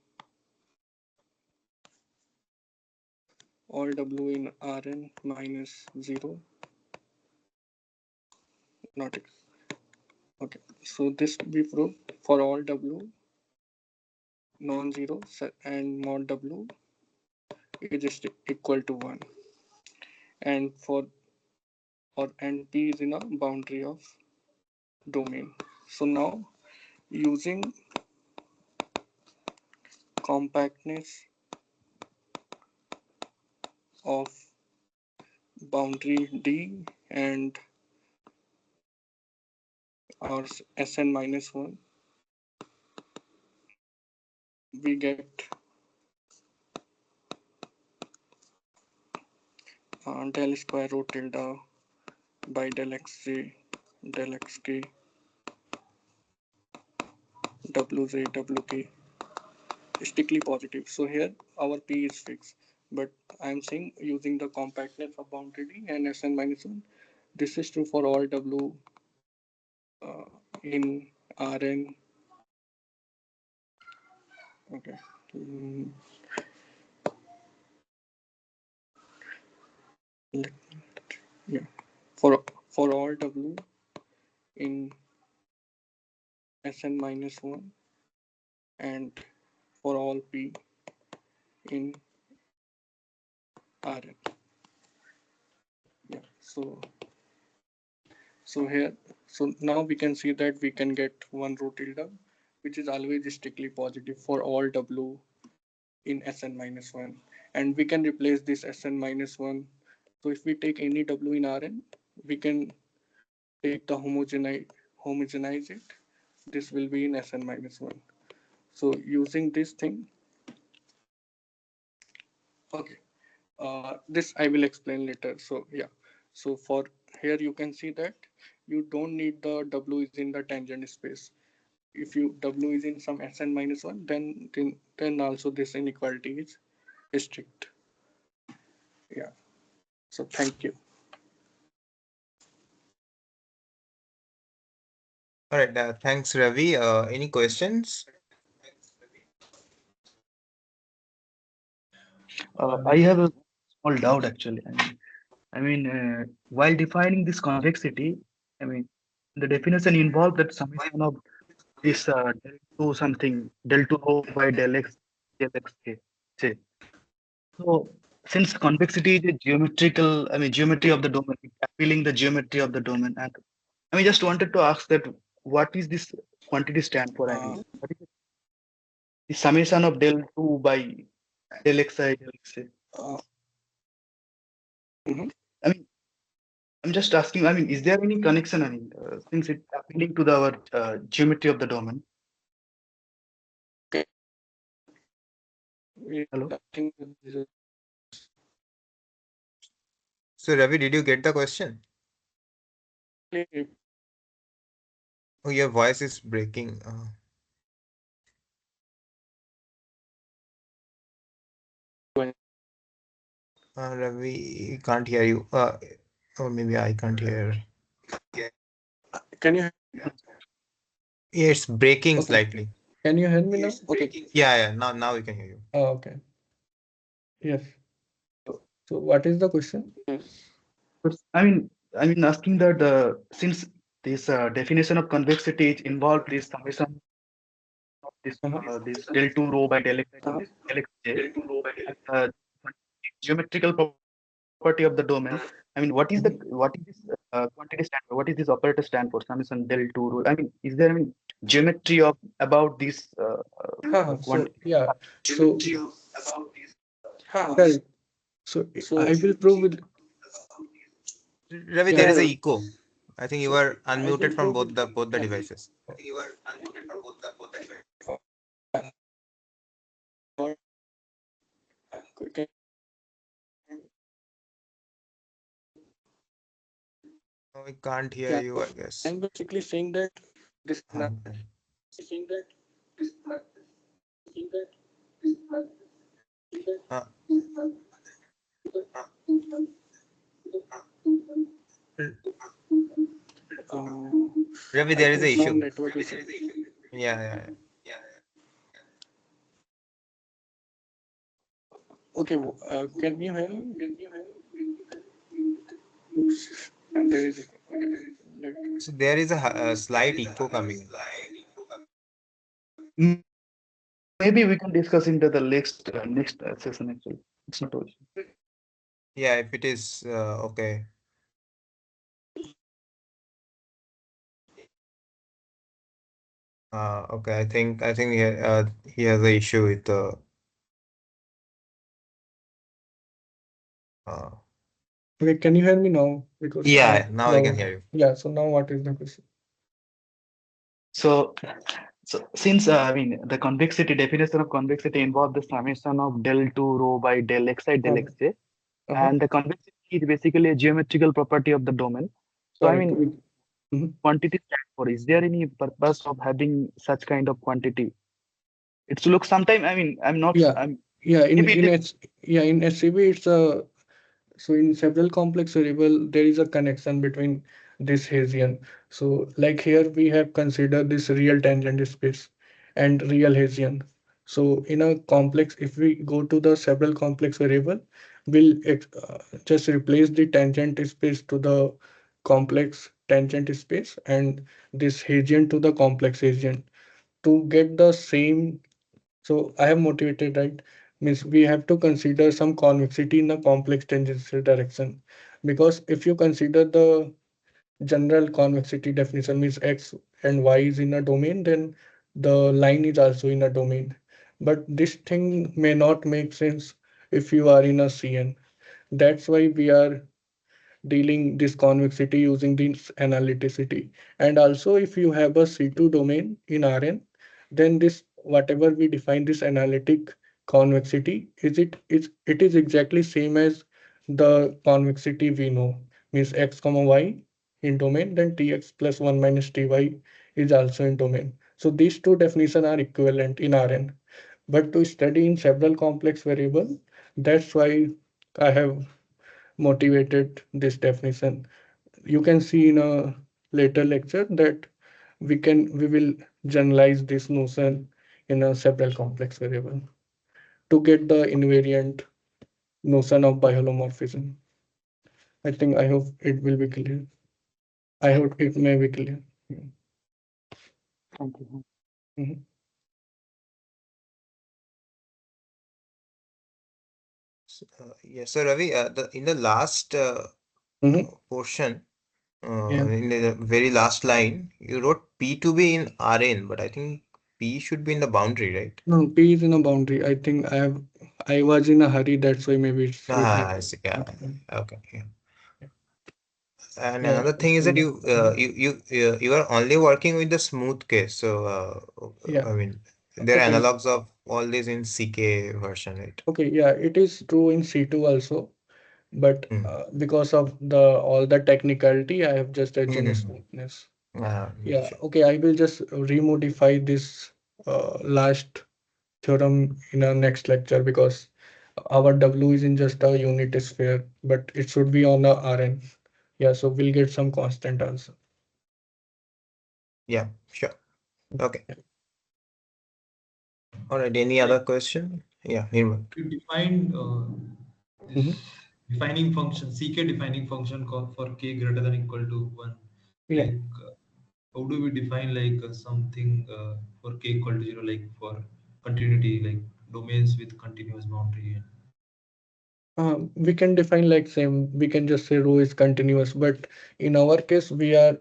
in Rn minus 0, not x. Okay, so this we prove for all w non-zero and mod w is equal to 1, and for, or and p is in a boundary of domain. So now, using compactness of boundary d and our Sn minus 1, we get del square root tilde by del xj, del xk, wj, wk strictly positive. So here our p is fixed, but I'm saying using the compactness of boundary d and Sn minus 1, this is true for all w in Rn. Okay. Mm, yeah. For all w in Sn minus 1 and for all p in Rn. Yeah. So here, so now we can see that we can get one root tilde, which is always strictly positive for all w in Sn minus 1, and we can replace this Sn minus 1. So if we take any w in Rn, we can take the homogenize it. This will be in Sn minus 1. So using this thing, okay, this I will explain later. So yeah, so for here you can see that you don't need the w is in the tangent space. If you w is in some Sn minus 1, then also this inequality is strict. Yeah. So thank you. All right, thanks, Ravi. Any questions? I have a small doubt actually. While defining this convexity, I mean, the definition involved that summation of this del two something del two rho by del x k. Say. So since convexity is a geometrical, geometry of the domain, it's appealing the geometry of the domain, and just wanted to ask that what is this quantity stand for? What is the summation of del two by del xi del xi? Uh, mhm. I mean, I'm just asking. Is there any connection? Since it's appealing to our geometry of the domain. Okay. Hello. I think this is So, Ravi, did you get the question? clear. Oh, your voice is breaking. Ravi, can't hear you. Or maybe I can't hear. Can you? Yeah, it's breaking Okay. slightly. Can you hear me now? Okay. Yeah, yeah. Now we can hear you. Oh, okay. Yes. So what is the question? But asking that since this definition of convexity is involved this summation of this del two rho by del x del xj, and, geometrical property of the domain. What is this quantity stand for? What is this operator stand for? Summation del two rho. Is there geometry of about this So quantity? yeah. So correct. So I will prove with, Ravi, there yeah. is a echo. I think you So were I unmuted can from go both with the devices. okay. No, we can't hear Yeah, you, so I guess. I'm basically saying that this Okay. Uh, Ravi, I there is think a some issue. network issue. Yeah, yeah, yeah. Okay, can you hear me? Oops. There is like, So there is a slight echo coming. Maybe we can discuss into the next session actually. It's not also. Yeah, if it is okay. Okay, I think he has a issue with the uh, okay, can you hear me now? Because yeah, now I can now, hear you. yeah. So now, what is the question? So, since I mean the convexity definition of convexity involves the summation of del 2 rho by del xi del Um, xj, uh-huh. and the convexity is basically a geometrical property of the domain. So, I Correct. mean, Mhm. quantity stand for. Is there any purpose of having such kind of quantity? It's look sometime. I mean, I'm not. Yeah, I'm yeah. maybe it is. In SCB, it's a so in several complex variable there is a connection between this Hessian. So like here we have considered this real tangent space and real Hessian. So in a complex, if we go to the several complex variable, just replace the tangent space to the complex tangent space and this Hessian to the complex Hessian to get the same. So I have motivated, right? Means we have to consider some convexity in the complex tangential direction. Because if you consider the general convexity definition means x and y is in a domain, then the line is also in a domain. But this thing may not make sense if you are in a CN. That's why we are dealing this convexity using this analyticity. And also if you have a C2 domain in Rn, then this whatever we define this analytic convexity it is exactly same as the convexity we know means x comma y in domain, then tx plus 1 minus ty is also in domain. So these two definitions are equivalent in Rn. But to study in several complex variable, that's why I have motivated this definition. You can see in a later lecture that we will generalize this notion in a several complex variable to get the invariant notion of biholomorphism. I hope it will be clear. I hope it may be clear. Thank you. Mhm. Yes, so Ravi, in the last Mhm. portion, Yeah. in the very last line, you wrote P to be in Rn, but I think P should be in the boundary, right? No, P is in a boundary. I was in a hurry, that's why maybe it's written. Ah, I see. Yeah, okay. Yeah. And Yeah, another thing it's is that in the, you are only working with the smooth case. So yeah. I mean, there are Okay. analogs of all these in CK version, right? Okay, yeah, it is true in C2 also. But Mm. because of the all the technicality, I have just assumed Mm-hmm. smoothness. Yeah, Yeah, sure. okay, I will just remodify this last theorem in our next lecture because our W is in just a unit sphere, but it should be on a Rn. Yeah, so we'll get some constant also. Yeah, sure. Okay. All right. Any Like other question? Yeah, Nirmal. we define this Mhm. defining function, CK defining function called for k greater than equal to 1. Yeah. Like, how do we define like something for k equal to 0, like for continuity, like domains with continuous boundary? We can define like same. We can just say rho is continuous, but in our case, we are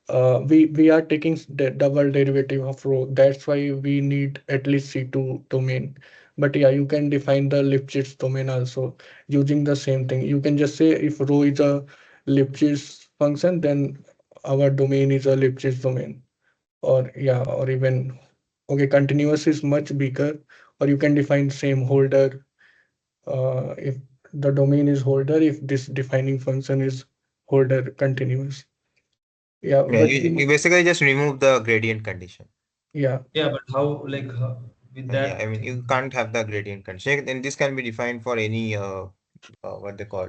taking the double derivative of rho. That's why we need at least C2 domain. But yeah, you can define the Lipschitz domain also using the same thing. You can just say if rho is a Lipschitz function, then our domain is a Lipschitz domain, or yeah, or even okay, continuous is much bigger, or you can define same holder if the domain is holder, if this defining function is holder continuous. Yeah, Yeah, but you basically just remove the gradient condition. yeah, Yeah, but how, like, with Yeah, that I mean, you thing, can't have the gradient condition. And this can be defined for any, what they call,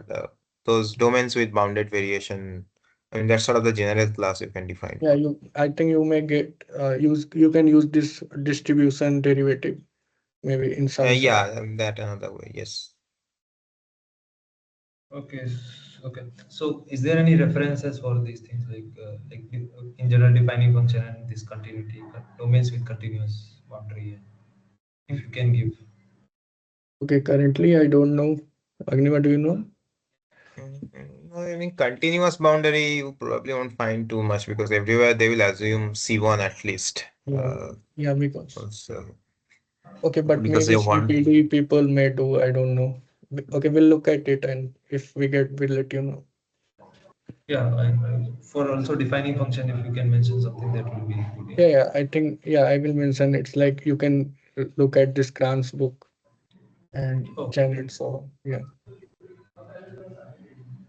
those domains with bounded variation. I mean, that's sort of the general class you can define yeah, for. I think you may get you can use this distribution derivative maybe in some sense. Yeah, that another way, yes. okay, okay. So, is there any references for these things, in general defining function and this continuity domains with continuous boundary? If you can give. Okay, currently I don't know. Agniva, do you know? No, I mean, continuous boundary, you probably won't find too much because everywhere they will assume C1 at least. Yeah, yeah, because So, okay, but because maybe they want. CPD people may do. I don't know. Okay, we'll look at it, and if we get, we'll let you know. Yeah, and for also defining function, if you can mention something, that will be good. Yeah, yeah, I think yeah, I will mention. It's like you can look at this Kran's book and Oh, Janet. So yeah,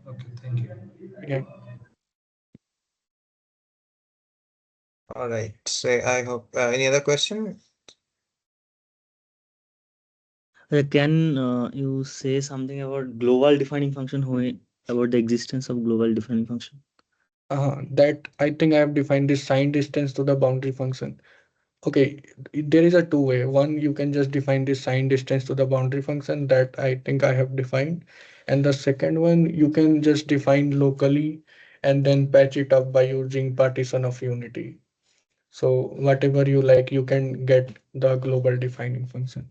okay, thank you. yeah. All right. So I hope any other question? Can you say something about global defining function? About the existence of global defining function? That I think I have defined this sign distance to the boundary function. Okay, there is a two way. One, you can just define this sign distance to the boundary function that I think I have defined. And the second one, you can just define locally and then patch it up by using partition of unity. So whatever you like, you can get the global defining function.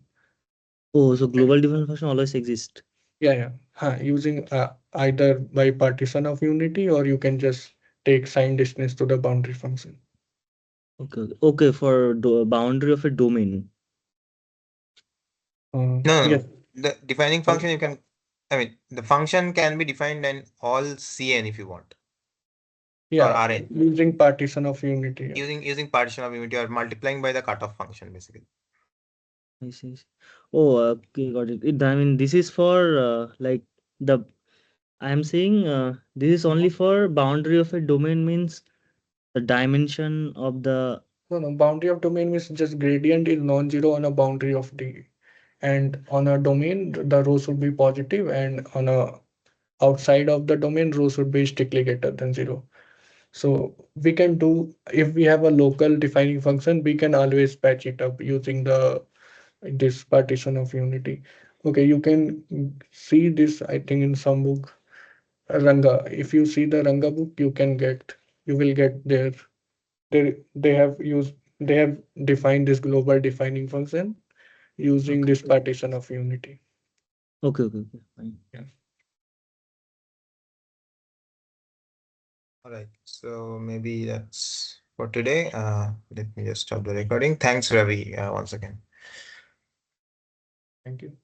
Oh, so global defining function always exists. Yeah, yeah. Using either by partition of unity or you can just take sign distance to the boundary function. Okay, okay. Okay, for boundary of a domain. No, Yes. no. The defining function you can, I mean, the function can be defined in all Cn if you want, or Yeah, Rn, using partition of unity. Yeah. using partition of unity or multiplying by the cutoff function basically. I see. I see. Oh, okay, got it. I mean, this is for like the. I am saying this is only for boundary of a domain means the dimension of the. No, no, boundary of domain means just gradient is non-zero on a boundary of D. And on a domain, the row should be positive, and on a outside of the domain, row should be strictly greater than zero. So we can do, if we have a local defining function, we can always patch it up using the this partition of unity. Okay, you can see this, I think, in some book, Ranga. If you see the Ranga book, you will get there. They have defined this global defining function using Okay, this partition of unity. okay, okay, okay, fine. Yeah. All right. So maybe that's for today. Let me just stop the recording. Thanks, Ravi, once again. Thank you.